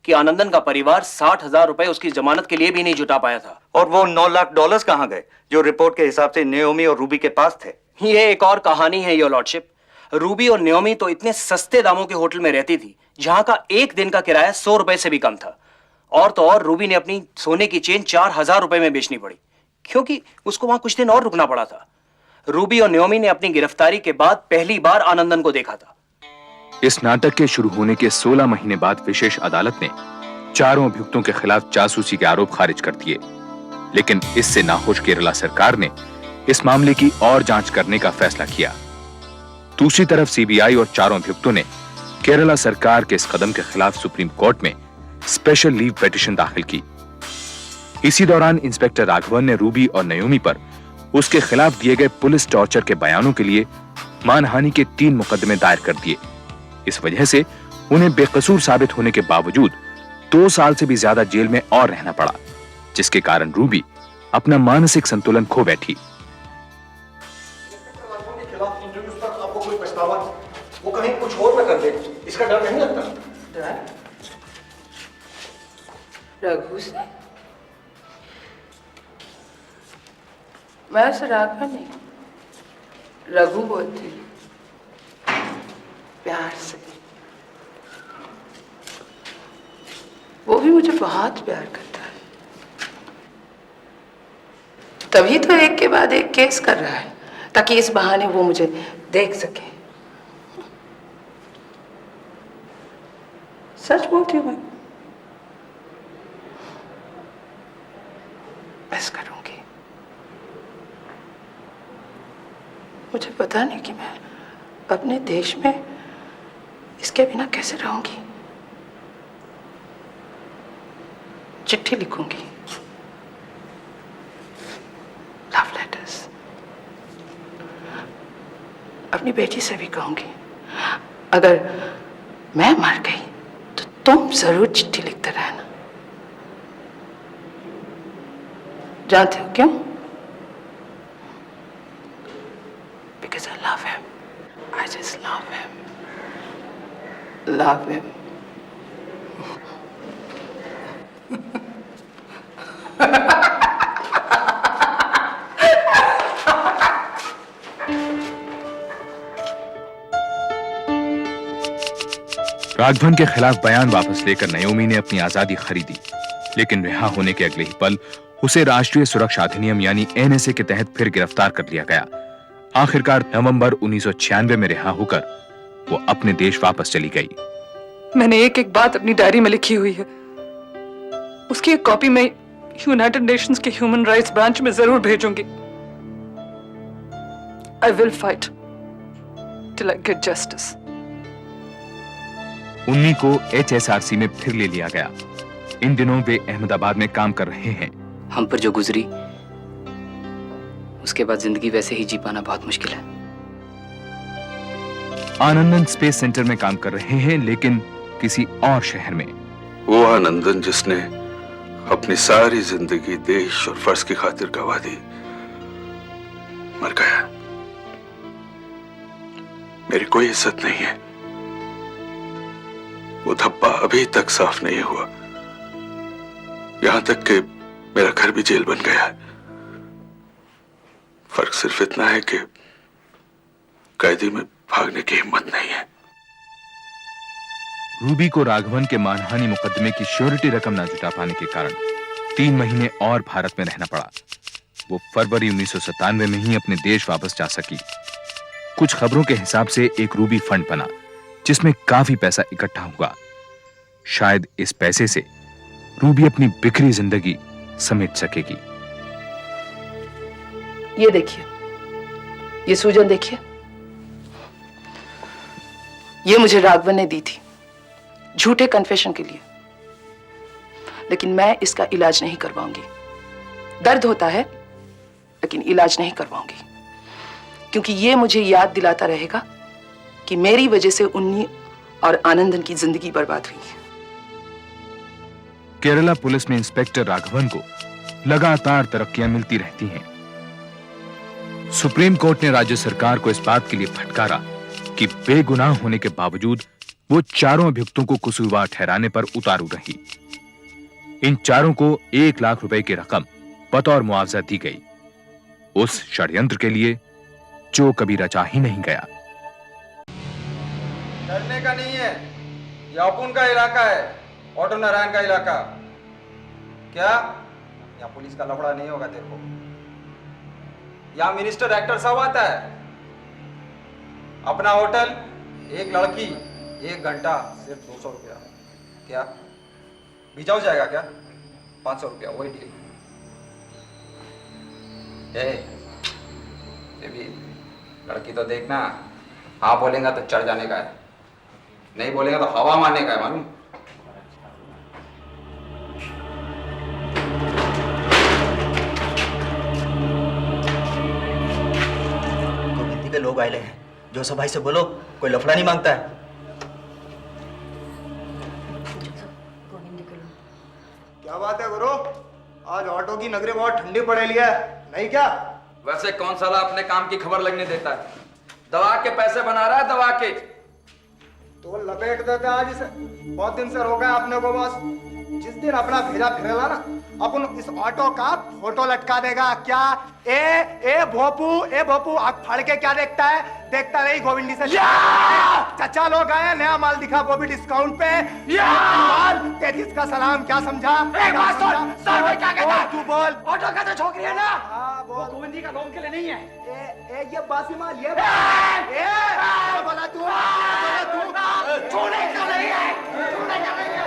कि आनंदन का परिवार 60,000 रुपए उसकी जमानत के लिए भी नहीं जुटा पाया था। और वो $9 लाख कहां गए जो रिपोर्ट के हिसाब से नयोमी और रूबी के पास थे? ये एक और कहानी है योर लॉर्डशिप। रूबी और नयोमी तो इतने सस्ते दामों के होटल में रहती थी जहां का एक दिन का किराया 100 रुपए से भी कम था। और तो और रूबी ने अपनी सोने की चेन 4,000 रुपए में बेचनी पड़ी क्योंकि उसको वहां कुछ दिन और रुकना पड़ा था। रूबी और नयोमी ने अपनी गिरफ्तारी के बाद पहली बार आनंदन को देखा था। इस नाटक के शुरू होने के 16 महीने बाद विशेष अदालत ने चारों अभियुक्तों के खिलाफ जासूसी के आरोप खारिज कर दिए, लेकिन इससे नाखुश केरला सरकार ने इस मामले की और जांच करने का फैसला किया। दूसरी तरफ सीबीआई और चारों अभियुक्तों ने केरला सरकार के इस कदम के खिलाफ सुप्रीम कोर्ट में स्पेशल लीव पिटीशन दाखिल की। इसी दौरान इंस्पेक्टर राघवन ने रूबी और नयोमी पर उसके खिलाफ दिए गए पुलिस टॉर्चर के बयानों के लिए मानहानि के 3 मुकदमे दायर कर दिए। इस वजह से उन्हें बेकसूर साबित होने के बावजूद 2 साल से भी ज्यादा जेल में और रहना पड़ा, जिसके कारण रूबी अपना मानसिक संतुलन खो बैठी। आपको कोई पछतावा वो कहीं कुछ और न कर दे, इसका डर नहीं लगता? डर? रघु से? मैं उसे राघवन नहीं, रघु बोलती हूँ, प्यार से। वो भी मुझे बहुत प्यार करता है, तभी तो एक के बाद एक केस कर रहा है ताकि इस बहाने वो मुझे देख सके। सच बोलती हूँ मैं, मिस करूंगी। मुझे पता नहीं कि मैं अपने देश में इसके बिना कैसे रहूंगी। चिट्ठी लिखूंगी, लव लेटर्स, अपनी बेटी से भी कहूंगी अगर मैं मर गई तो तुम जरूर चिट्ठी लिखते रहना। जानते हो क्यों? Because I love him. I just love him. Love him. Raghavan के खिलाफ बयान वापस लेकर नयोमी ने अपनी आजादी खरीदी, लेकिन रिहा होने के अगले ही पल उसे राष्ट्रीय सुरक्षा अधिनियम यानी NSA के तहत फिर गिरफ्तार कर लिया गया। आखिरकार नवंबर 1996 में रिहा होकर वो अपने देश वापस चली गई। मैंने एक एक बात अपनी डायरी में लिखी हुई है, उसकी एक कॉपी मैं यूनाइटेड नेशंस के ह्यूमन राइट्स ब्रांच में जरूर भेजूंगी। I will fight till I get justice. उन्नी को HSRC में फिर ले लिया गया। इन दिनों वे अहमदाबाद में काम कर रहे हैं। हम पर जो गुजरी उसके बाद जिंदगी वैसे ही जी पाना बहुत मुश्किल है। आनंदन स्पेस सेंटर में काम कर रहे हैं, लेकिन किसी और शहर में। वो आनंदन जिसने अपनी सारी जिंदगी देश और फर्ज की खातिर गंवा दी, मर गया। मेरी कोई इज्जत नहीं है। वो धब्बा अभी तक साफ नहीं हुआ, यहां तक कि मेरा घर भी जेल बन गया है। फर्क सिर्फ इतना है कि कैदी में भागने की हिम्मत नहीं है। रूबी को राघवन के मानहानि मुकदमे की श्योरिटी रकम न जुटा पाने के कारण 3 महीने और भारत में रहना पड़ा, वो फरवरी 1997 में ही अपने देश वापस जा सकी। कुछ खबरों के हिसाब से एक रूबी फंड बना जिसमें काफी पैसा इकट्ठा हुआ। शायद इस पैसे से रूबी अपनी बिखरी जिंदगी समेट सकेगी। ये देखिए, ये सूजन देखिए, ये मुझे राघवन ने दी थी झूठे कन्फेशन के लिए, लेकिन मैं इसका इलाज नहीं करवाऊंगी। दर्द होता है लेकिन इलाज नहीं करवाऊंगी, क्योंकि ये मुझे याद दिलाता रहेगा कि मेरी वजह से उन्नी और आनंदन की जिंदगी बर्बाद हुई है। केरला पुलिस में इंस्पेक्टर राघवन को लगातार तरक्कियां मिलती रहती हैं। सुप्रीम कोर्ट ने राज्य सरकार को इस बात के लिए फटकारा कि बेगुनाह होने के बावजूद वो चारों अभियुक्तों को कसूरवार ठहराने पर उतारू रही। इन चारों को 1 लाख रुपए की रकम बतौर मुआवजा दी गई, उस षड्यंत्र के लिए जो कभी रचा ही नहीं गया। डरने का नहीं है, ये अपुन का इलाका है, ऑटो नारायण का इलाका। क्या यहाँ पुलिस का लफड़ा नहीं होगा तेरे को? यहाँ मिनिस्टर एक्टर सब आता है। अपना होटल, एक लड़की, 1 घंटा, सिर्फ 200 रुपया। क्या भिजा हो जाएगा क्या? 500 रुपया, वही डील। भी लड़की तो देखना, हाँ बोलेगा तो चढ़ जाने का है, नहीं बोलेगा तो हवा मारने का है, मालूम? गोविंदी के लोग आए हैं, जो सब भाई से बोलो, कोई लफड़ा नहीं मांगता है। क्या बात है गुरु, आज ऑटो की नगरी बहुत ठंडी पड़े लिया है, नहीं क्या? वैसे कौन साला अपने काम की खबर लगने देता है? दवा के पैसे बना रहा है, दवा के। तो लपेट देते आज इसे, बहुत दिन से रोका है अपने को बॉस। जिस दिन अपना भेजा फिरेला ना, अपन इस ऑटो का फोटो लटका देगा। क्या ए भोपू आँख फाड़ के क्या देखता है? देखता नहीं गोविंदी से। चचा लोग आए, नया माल दिखा, वो भी डिस्काउंट पे। माल 33 का सलाम, क्या समझा? एक बात सुन, सर भाई क्या कहता है? तू बोल। ऑटो का तो छोकरी है ना? हाँ बोल। गोविंदी का लोन के लिए नहीं है। ये बासी माल, ये बोला तू, छूने का नहीं है, छूने का नहीं है।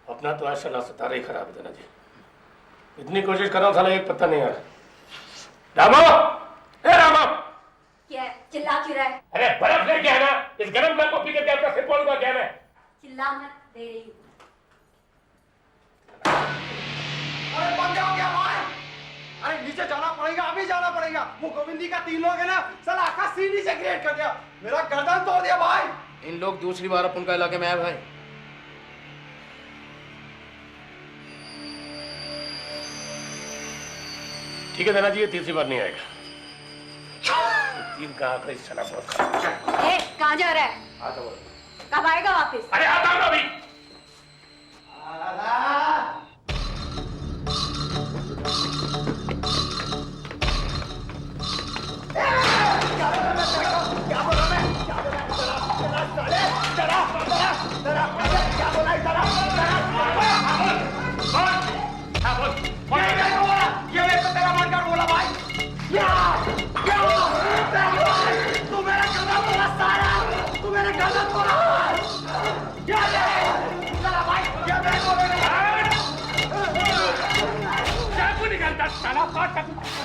अपना तो आज साला सितारा ही खराब है ना जी। इतनी कोशिश कर रहा हूँ, साला एक पत्ता नहीं आ रहा। रामो, ए रामो, क्या चिल्ला क्यों रहा है? अरे बर्फ लेके आना, इस गर्म बर्फ को पी करके आपका सिर फोड़ूंगा क्या मैं? चिल्ला मत, दे रही हूँ। अरे पंगा हो गया भाई, अरे नीचे जाना पड़ेगा, अभी जाना पड़ेगा। वो गोविंदी का 3 लोग है ना, साला आका सीढ़ी से क्रिएट कर दिया, मेरा गर्दन तोड़ दिया भाई। इन लोग दूसरी बार अपन का इलाके में आए भाई। ठीक है देना जी, ये तीसरी बार नहीं आएगा। तीन का आंकड़ा इस साला बहुत खराब है। कहाँ जा रहा है? आता बोल। कब आएगा वापस? अरे आता हूँ अभी।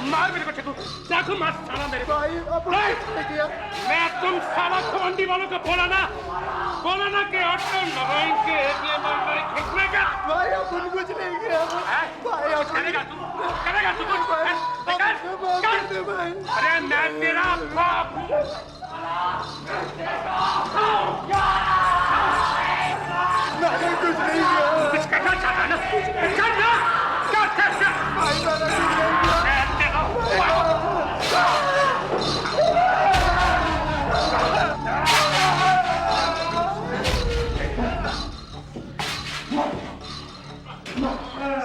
मार मेरे को चकू, चाकू मार साला मेरे को। मैं तुम साला खवंडी वालों को बोला ना कि ऑटो नारायण के एरिया में मेरे खिसने का। भाई अपन कुछ नहीं किया भाई, करेगा तू कुछ? अरे मैं तेरा बाप हूँ। मैंने कुछ नहीं किया। कुछ करना चाहता ना? करना भाई, मैंने कुछ नहीं किया।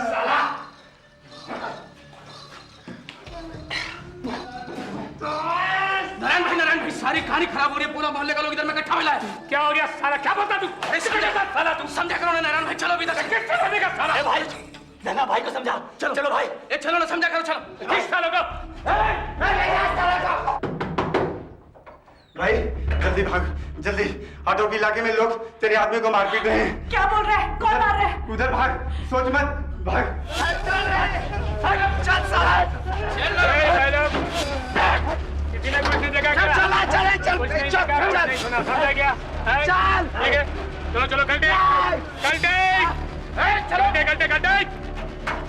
साला पूरा मोहल्ले का लोग इधर में इकट्ठा मिला है। क्या हो गया साला, क्या बोलता तू? अरे साला तू समझा करो ना नारायण भाई, चलो इधर। किससे समझेगा साला? भाई नैना भाई को समझा। चलो चलो भाई, चलो ना, समझा करो, चलो। किस सालों को? भाई जल्दी भाग, जल्दी। ऑटो के इलाके में लोग तेरे आदमी को मार पीट रहे हैं। क्या बोल रहे हैं? कौन मार रहे हैं? उधर भाग, सोच मत, भाग। चल साला, किसी ने कुछ नहीं देखा क्या? नहीं सुना, समझा क्या? चल ठीक है, चलो चलो गलती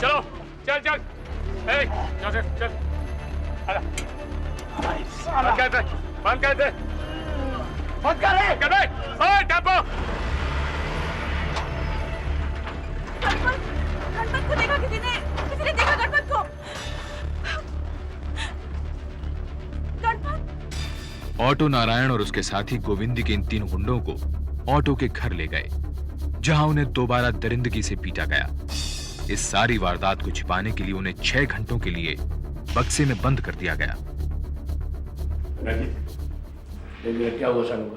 चलो, चल चल, चल बंद कर दे, बंद कर दे, कर दे, टेम्पो। गणपत को देखा किसी ने देखा गणपत को? गणपत। ऑटो नारायण और उसके साथी गोविंदी के इन 3 गुंडों को ऑटो के घर ले गए, जहां उन्हें दोबारा दरिंदगी से पीटा गया। इस सारी वारदात को छिपाने के लिए उन्हें 6 घंटों के लिए बक्से में बंद कर दिया गया। क्या हुआ शानू को?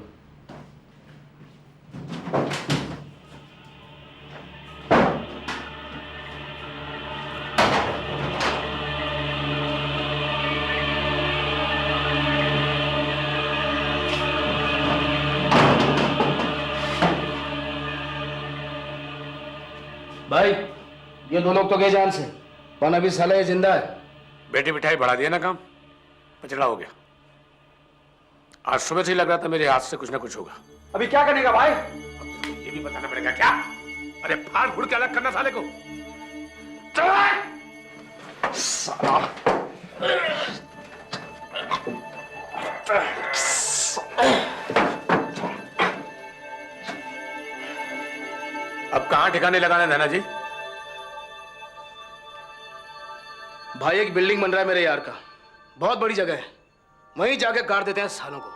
भाई ये 2 लोग तो गए जान से, पर अभी साला ये जिंदा है। बेटी बिठाई बढ़ा दिया ना काम, पचड़ा हो गया। आज सुबह से ही लग रहा था मेरे हाथ से कुछ ना कुछ होगा। अभी क्या करने का भाई? ये भी बताना पड़ेगा क्या? अरे फाड़ फूड़ के अलग करना साले को। साला अब कहां ठिकाने लगाना है नैना जी? भाई एक बिल्डिंग बन रहा है मेरे यार का, बहुत बड़ी जगह है, वहीं जाके गाड़ देते हैं सालों को।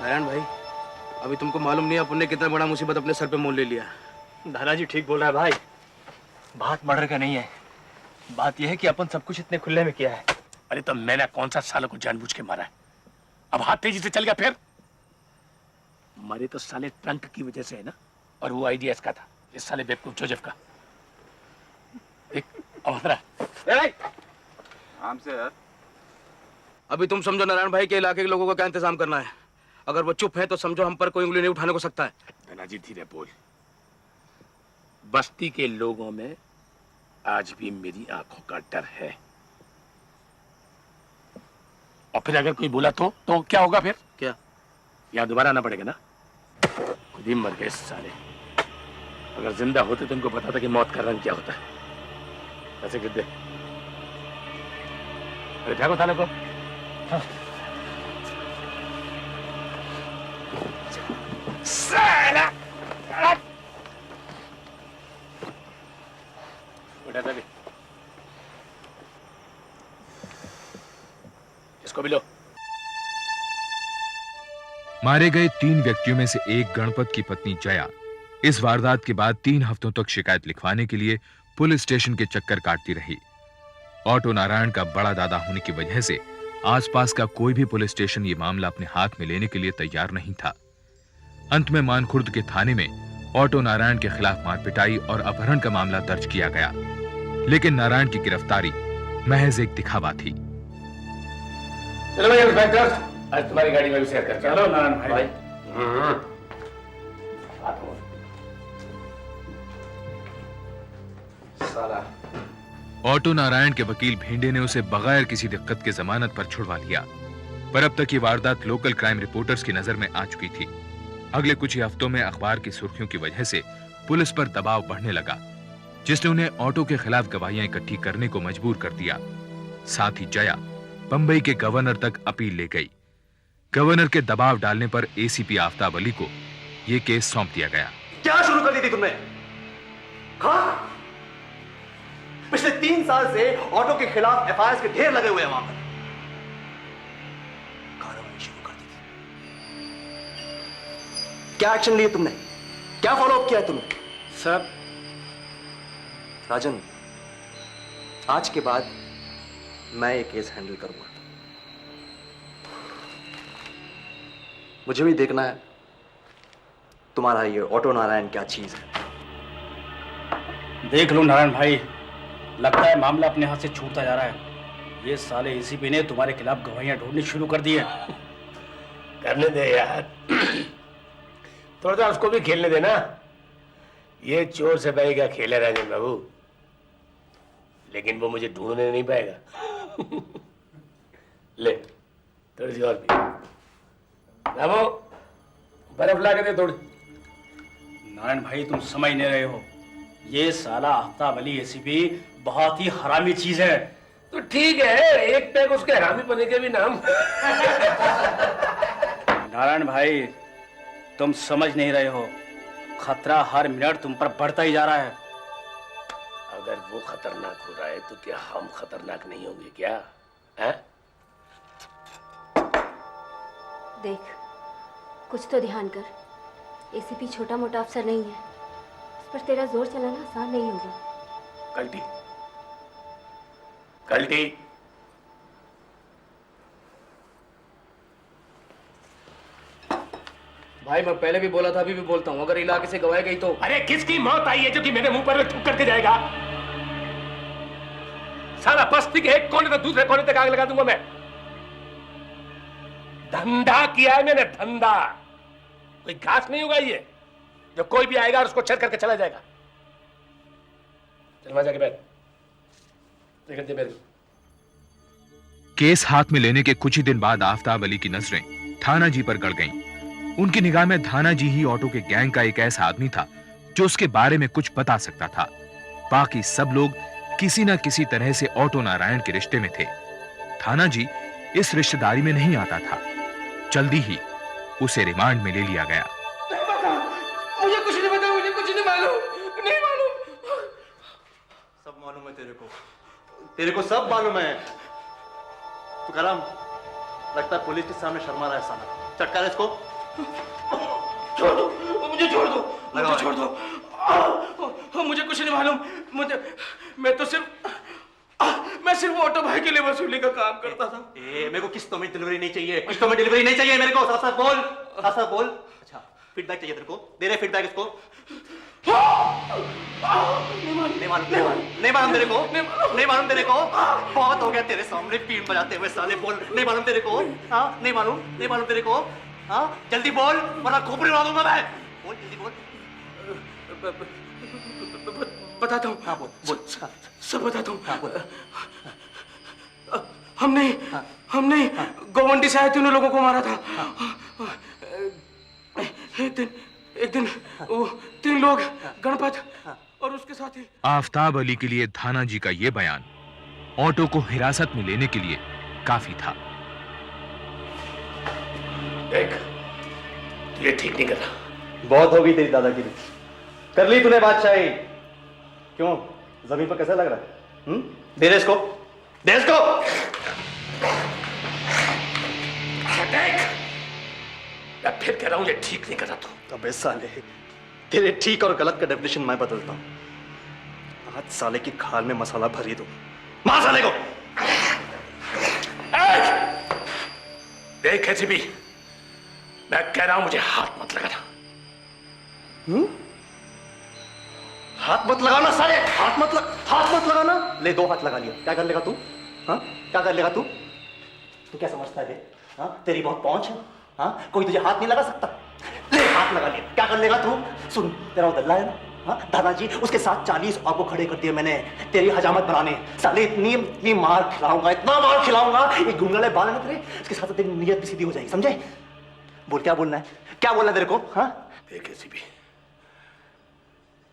नारायण भाई, अभी तुमको मालूम नहीं अपन ने कितना बड़ा मुसीबत अपने सर पे मोल ले लिया। दादाजी ठीक बोल रहा है भाई, बात मर्डर का नहीं है, बात यह है कि अपन सब कुछ इतने खुले में किया है। अरे तो मैंने कौन सा सालों को जानबूझ के मारा है? अब हाथ तेजी से चल गया फिर? मारे तो साले ट्रंक की वजह से है ना, और वो आइडिया इसका था, इस साले बेवकूफ जोसेफ का। देख अब हंस रहा है। आराम से यार। अभी तुम समझो नारायण भाई के इलाके के लोगों का क्या इंतजाम करना है। अगर वो चुप है तो समझो हम पर कोई उंगली नहीं उठाने को सकता है। धनाजी धीरे बोल, बस्ती के लोगों में आज भी मेरी आंखों का डर है। और फिर अगर कोई बोला तो क्या होगा फिर? क्या? यहाँ दोबारा आना पड़ेगा ना? खुद ही मर गए साले। अगर जिंदा होते तो उनको पता था कि मौत का रंग क्या होता है। ऐसे गिर दे। अरे फेंको थाने को। हाँ। साला! उठा दे। इसको भी लो। मारे गए 3 व्यक्तियों में से एक गणपत की पत्नी जया इस वारदात के बाद 3 हफ्तों तक शिकायत लिखवाने के लिए पुलिस स्टेशन के चक्कर काटती रही। ऑटो नारायण का बड़ा दादा होने की वजह से आसपास का कोई भी पुलिस स्टेशन ये मामला अपने हाथ में लेने के लिए तैयार नहीं था। अंत में मानखुर्द के थाने में ऑटो नारायण के खिलाफ मारपिटाई और अपहरण का मामला दर्ज किया गया, लेकिन नारायण की गिरफ्तारी महज एक दिखावा थी। चलो भाई इंस्पेक्टर, आज तुम्हारी गाड़ी में भी शेयर कर। चलो नारायण भाई। साला ऑटो नारायण के वकील भेंडे ने उसे बगैर किसी दिक्कत के जमानत पर छुड़वा लिया, पर अब तक ये वारदात लोकल क्राइम रिपोर्टर्स की नजर में आ चुकी थी। अगले कुछ ही हफ्तों में अखबार की सुर्खियों की वजह से पुलिस पर दबाव बढ़ने लगा, जिसने उन्हें ऑटो के खिलाफ गवाहियां इकट्ठी करने को मजबूर कर दिया। साथ ही जया बंबई के गवर्नर तक अपील ले गई। गवर्नर के दबाव डालने पर एसीपी आफ्ताब अली को यह केस सौंप दिया गया। क्या शुरू कर दी थी तुमने? हाँ? पिछले 3 साल से ऑटो के खिलाफ एफआईआर के ढेर लगे हुए हैं वहां पर। कार्रवाई शुरू कर दी थी। क्या एक्शन लिए तुमने? क्या फॉलोअप किया तुमने? सर राजन, आज के बाद मैं ये केस हैंडल करूंगा। मुझे भी देखना है तुम्हारा ये ऑटो नारायण क्या चीज है। देख लो नारायण भाई, लगता है मामला अपने हाथ से छूटता जा रहा है। ये साले एसीपी ने तुम्हारे खिलाफ गवाहियां ढूंढनी शुरू कर दी है। करने दे यार, थोड़ा सा उसको भी खेलने देना। ये चोर सिपाही का खेल है राजन बाबू, लेकिन वो मुझे ढूंढने नहीं पाएगा। ले थोड़ी सी और भी। रामो, बर्फ ला के दे थोड़ी। नारायण भाई तुम समझ नहीं रहे हो, ये साला आफ्ताब अली एसीपी बहुत ही हरामी चीज है। तो ठीक है, एक पैक उसके हरामी पने के भी नाम। नारायण भाई तुम समझ नहीं रहे हो, खतरा हर मिनट तुम पर बढ़ता ही जा रहा है। अगर वो खतरनाक हो रहा है तो क्या हम खतरनाक नहीं होंगे क्या? है? देख, कुछ तो ध्यान कर। एसीपी छोटा मोटा अफसर नहीं है, उस पर तेरा जोर चलाना आसान नहीं होगा। कल्टी कल्टी। भाई मैं पहले भी बोला था, अभी भी बोलता हूँ, अगर इलाके से गवाई गई तो। अरे किसकी मौत आई है जो कि मेरे मुंह पर थूक करके जाएगा? साला बस्ती के एक कोने से दूसरे कोने तक आग लगा दूंगा मैं। धंधा किया है मैंने, धंधा। कोई घास नहीं होगा ये जो कोई भी आएगा और उसको छेड़ करके चला जाएगा। चल वहां जाके बैठ, देखते दे मेरे को। केस हाथ में लेने के कुछ ही दिन बाद आफ्ताब अली की नजरें थाना जी पर गड़ गईं। उनकी निगाह में थाना जी ही ऑटो के गैंग का एक ऐसा आदमी था जो उसके बारे में कुछ बता सकता था। बाकी सब लोग किसी न किसी तरह से ऑटो नारायण के रिश्ते में थे। थाना जी इस रिश्तेदारी में नहीं आता था। जल्दी ही उसे रिमांड में ले लिया गया। मुझे कुछ नहीं पता, मुझे कुछ नहीं मालूम, नहीं मालूम। सब मालूम है तेरे को, तेरे को सब मालूम है। तो कराम, लगता है पुलिस के सामने शर्मा रहा है साला। चटका इसको। छोड़ दो मुझे, छोड़ दो मुझे, छोड़ दो। मुझे कुछ नहीं मालूम। मैं सिर्फ ऑटो भाई के लिए वसूली का काम करता था। मेरे को किस्तों में डिलीवरी नहीं चाहिए, किस्तों में डिलीवरी नहीं चाहिए मेरे को। साफ साफ बोल, साफ साफ बोल। अच्छा फीडबैक चाहिए तेरे को, दे रहे फीडबैक इसको। नहीं मालूम तेरे को, नहीं मालूम तेरे को। बहुत हो गया तेरे सामने पीठ बजाते हुए साले। बोल, नहीं मालूम तेरे को? हाँ नहीं मालूम तेरे को? हाँ जल्दी बोल वरना खोपड़ी उड़ा दूंगा मैं। बोल जल्दी बोल। बताता हूँ। हाँ बोल सब बताता हूँ। हाँ बोल। हमने गोवंडी से आए थे, उन लोगों को मारा था। एक दिन वो 3 लोग, गणपत और उसके साथी। आफ्ताब अली के लिए थाना जी का यह बयान ऑटो को हिरासत में लेने के लिए काफी था। देख, तू ये ठीक नहीं कर रहा। बहुत होगी तेरी दादागिरी, कर ली तूने बादशाही। क्यों, जमीन पर कैसा लग रहा है? दे रहे इसको, दे इसको। देख, मैं फिर कह रहा हूं ये ठीक नहीं कर रहा तू। अबे साले, तेरे ठीक और गलत का डेफिनेशन मैं बदलता हूं। आज साले की खाल में मसाला भरी दो, मार साले को। देख ऐसी भी, मैं कह रहा हूं मुझे हाथ मत लगाना। हाथ मत लगाना साले, हाथ मत लगाना। ले 2 हाथ लगा लिया, क्या कर लेगा तू? हाँ क्या कर लेगा तू? तू क्या समझता है? हाँ तेरी बहुत पहुंच है, हाँ कोई तुझे हाथ नहीं लगा सकता। ले हाथ लगा लिया, क्या कर लेगा तू? सुन, तेरा वो दल्ला है ना, हाँ दादाजी, उसके साथ 40 और को खड़े कर दिए मैंने तेरी हजामत बनाने। साले इतनी मार खिलाऊंगा, इतना मार खिलाऊंगा, एक घुंगले बाल है ना तेरे, उसके साथ तेरी नीयत भी सीधी हो जाएगी, समझे? बोल, क्या बोलना है, क्या बोलना है तेरे को? हाँ देख ऐसी भी,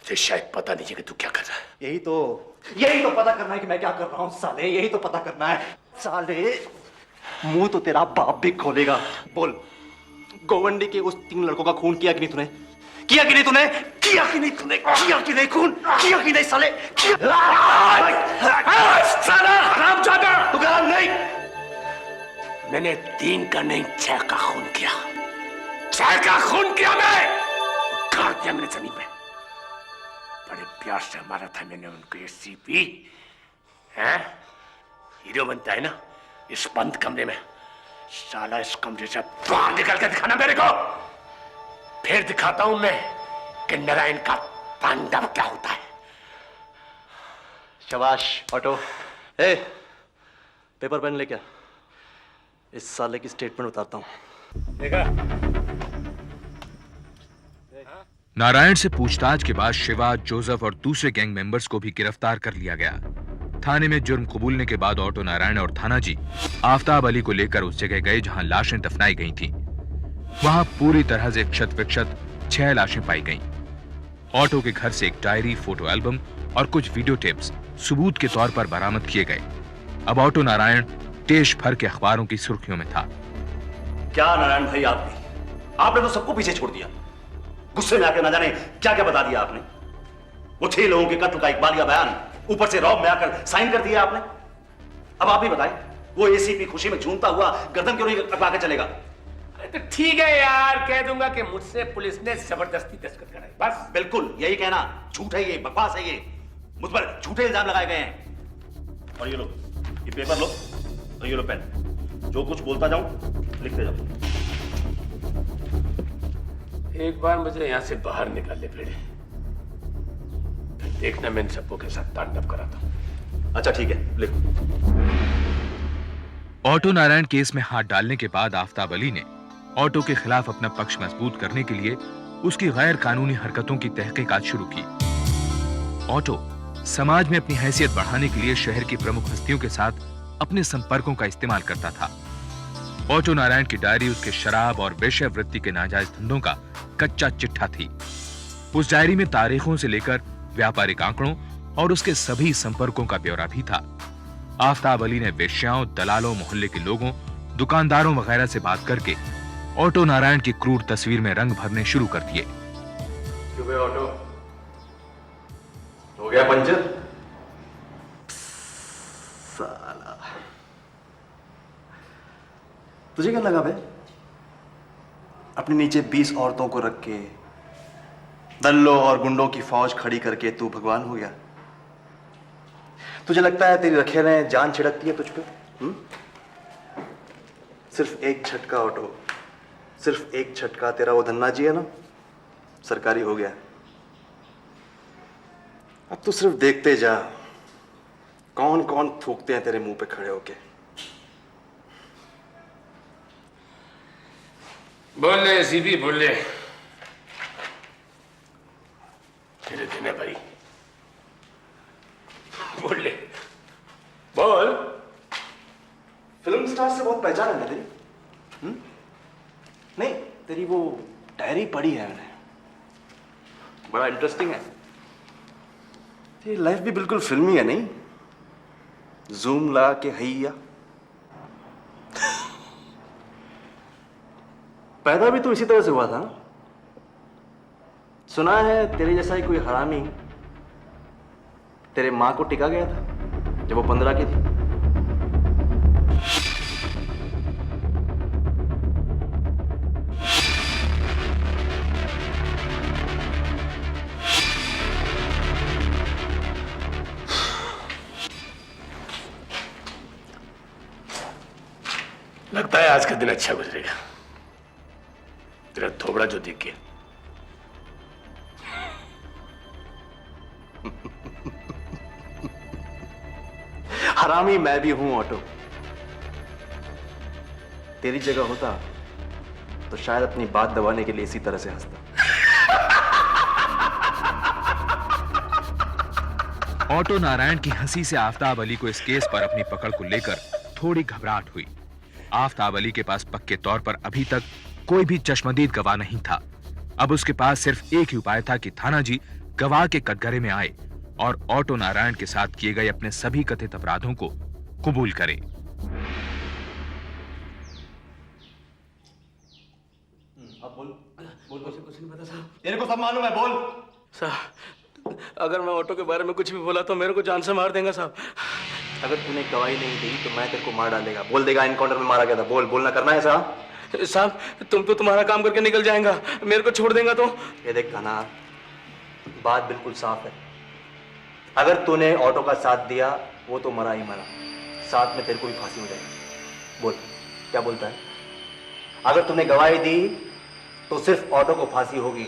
तुझे शायद पता नहीं है कि तू क्या कर रहा है। यही तो पता करना है कि मैं क्या कर रहा हूँ साले, यही तो पता करना है साले। मुंह तो तेरा बाप भी खोलेगा। बोल, गोवंडी के उस 3 लड़कों का खून किया कि नहीं तूने? किया कि नहीं तूने? किया कि नहीं तूने? किया कि नहीं खून? किया कि नहीं साले? साला हरामजादा! तू कह रहा नहीं? मैंने 3 का नहीं 6 का खून किया। 6 का खून किया मैं। गाड़ दिया मैंने जमीन पे। बड़े प्यार से मारा था मैंने उनको। ये सीपी हैं? हीरो बनता है ना इस बंद कमरे में, साला इस कमरे से बाहर निकल के दिखाना मेरे को, फिर दिखाता हूं मैं कि नारायण का तांडव क्या होता है। शाबाश ऑटो। ए, पेपर पेन लेके आ, इस साले की स्टेटमेंट उतारता हूं। देखा? नारायण से पूछताछ के बाद शिवा, जोसेफ और दूसरे गैंग मेंबर्स को भी गिरफ्तार कर लिया गया। थाने में जुर्म कबूलने के बाद ऑटो नारायण और थानाजी आफ्ताब अली को लेकर उस जगह गए जहां लाशें दफनाई गई थीं। वहां पूरी तरह से क्षत विक्षत 6 लाशें पाई गईं। ऑटो के घर से एक डायरी, फोटो एल्बम और कुछ वीडियो टेप्स सबूत के तौर पर बरामद किए गए। अब ऑटो नारायण देश भर के अखबारों की सुर्खियों में था। क्या नारायण भाई आपने तो सबको पीछे छोड़ दिया। गुस्से में आकर ना जाने क्या क्या बता दिया आपने। वो 6 लोगों के कत्ल का इकबालिया बयान ऊपर से रौब में आकर साइन कर दिया आपने। अब आप ही बताएं, वो एसीपी खुशी में झूमता हुआ गर्दन क्यों नहीं कटवा के चलेगा? अरे तो ठीक है यार, कह दूंगा कि मुझसे पुलिस ने जबरदस्ती दस्तखत कराई, बस। बिल्कुल यही कहना। झूठ है ये, बकवास है ये, मुझ पर झूठे इल्जाम लगाए गए हैं। और ये लो, ये पेपर लो और ये लो पेन, जो कुछ बोलता जाऊं लिखते जाओ। एक बार मुझे यहां से बाहर निकालने पड़े, फिर देखना मैं इन सबको के साथ तांडव कराता हूं। अच्छा ठीक है, लिखो। ऑटो नारायण केस में हाथ डालने के बाद आफ्ताब अली ने ऑटो के खिलाफ अपना पक्ष मजबूत करने के लिए उसकी गैर कानूनी हरकतों की तहकीकात शुरू की। ऑटो समाज में अपनी हैसियत बढ़ाने के लिए शहर की प्रमुख हस्तियों के साथ अपने संपर्कों का इस्तेमाल करता था। ऑटो नारायण की डायरी उसके शराब और वेश्यावृत्ति के नाजायज धंधों का कच्चा चिट्ठा थी। उस डायरी में तारीखों से लेकर व्यापारिक आंकड़ों और उसके सभी संपर्कों का ब्यौरा भी था। आफ्ताब अली ने वेश्याओं, दलालों, मोहल्ले के लोगों, दुकानदारों वगैरह से बात करके ऑटो नारायण की क्रूर तस्वीर में रंग भरने शुरू कर दिए। क्यों बे ऑटो, हो गया पंचर? साला, तुझे क्या लगा बे? अपने नीचे 20 औरतों को रख के, दल्लों और गुंडों की फौज खड़ी करके तू भगवान हो गया? तुझे लगता है तेरी रखेलें जान छिड़कती है तुझ पे? सिर्फ एक झटका ऑटो, सिर्फ एक झटका, तेरा वो धन्ना जी है ना, सरकारी हो गया। अब तू सिर्फ देखते जा, कौन कौन थूकते हैं तेरे मुंह पे खड़े होके। बोल ले सीबी, बोल ले। तेरे दिन है भाई, बोल ले, बोल। फिल्म स्टार से बहुत पहचान है ना तेरी? नहीं, तेरी वो डायरी पढ़ी है मैंने, बड़ा इंटरेस्टिंग है। तेरी लाइफ भी बिल्कुल फिल्मी है नहीं? जूम लगा के हैया। पैदा भी तो इसी तरह से हुआ था ना? सुना है तेरे जैसा ही कोई हरामी तेरे माँ को टिका गया था जब वो 15 की थी। लगता है आज का दिन अच्छा गुजरेगा, तेरा थोबड़ा जो देख के। हरामी मैं भी हूं ऑटो। तेरी जगह होता तो शायद अपनी बात दबाने के लिए इसी तरह से हंसता। ऑटो नारायण की हंसी से आफ्ताब अली को इस केस पर अपनी पकड़ को लेकर थोड़ी घबराहट हुई। आफ्ताब अली के पास पक्के तौर पर अभी तक कोई भी चश्मदीद गवाह नहीं था। अब उसके पास सिर्फ एक ही उपाय था कि थानाजी गवाह के कटघरे में आए और ऑटो नारायण के साथ किए गए अपने सभी कथित अपराधों को कबूल करे। अब बोल, बोल, कुछ नहीं पता साहब। तेरे को सब मालूम है, बोल। साहब, अगर मैं ऑटो के बारे में कुछ भी बोला तो मेरे को जान से मार देगा साहब। अगर तूने गवाही नहीं दी तो मैं तेरे को मार डालेगा। बोल देगा इनकाउंटर में मारा गया था। बोल, बोलना करना है साहब। साहब, तुम तो तुम्हारा काम करके निकल जाएगा, मेरे को छोड़ देगा तो? ये देख खाना, बात बिल्कुल साफ है। अगर तूने ऑटो का साथ दिया वो तो मरा ही मरा, साथ में तेरे को भी फांसी हो जाएगी। बोल क्या बोलता है? अगर तूने गवाही दी तो सिर्फ ऑटो को फांसी होगी,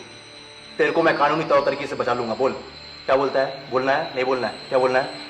तेरे को मैं कानूनी तौर तरीके से बचा लूंगा। बोल क्या बोलता है? बोलना है नहीं बोलना है? क्या बोलना है?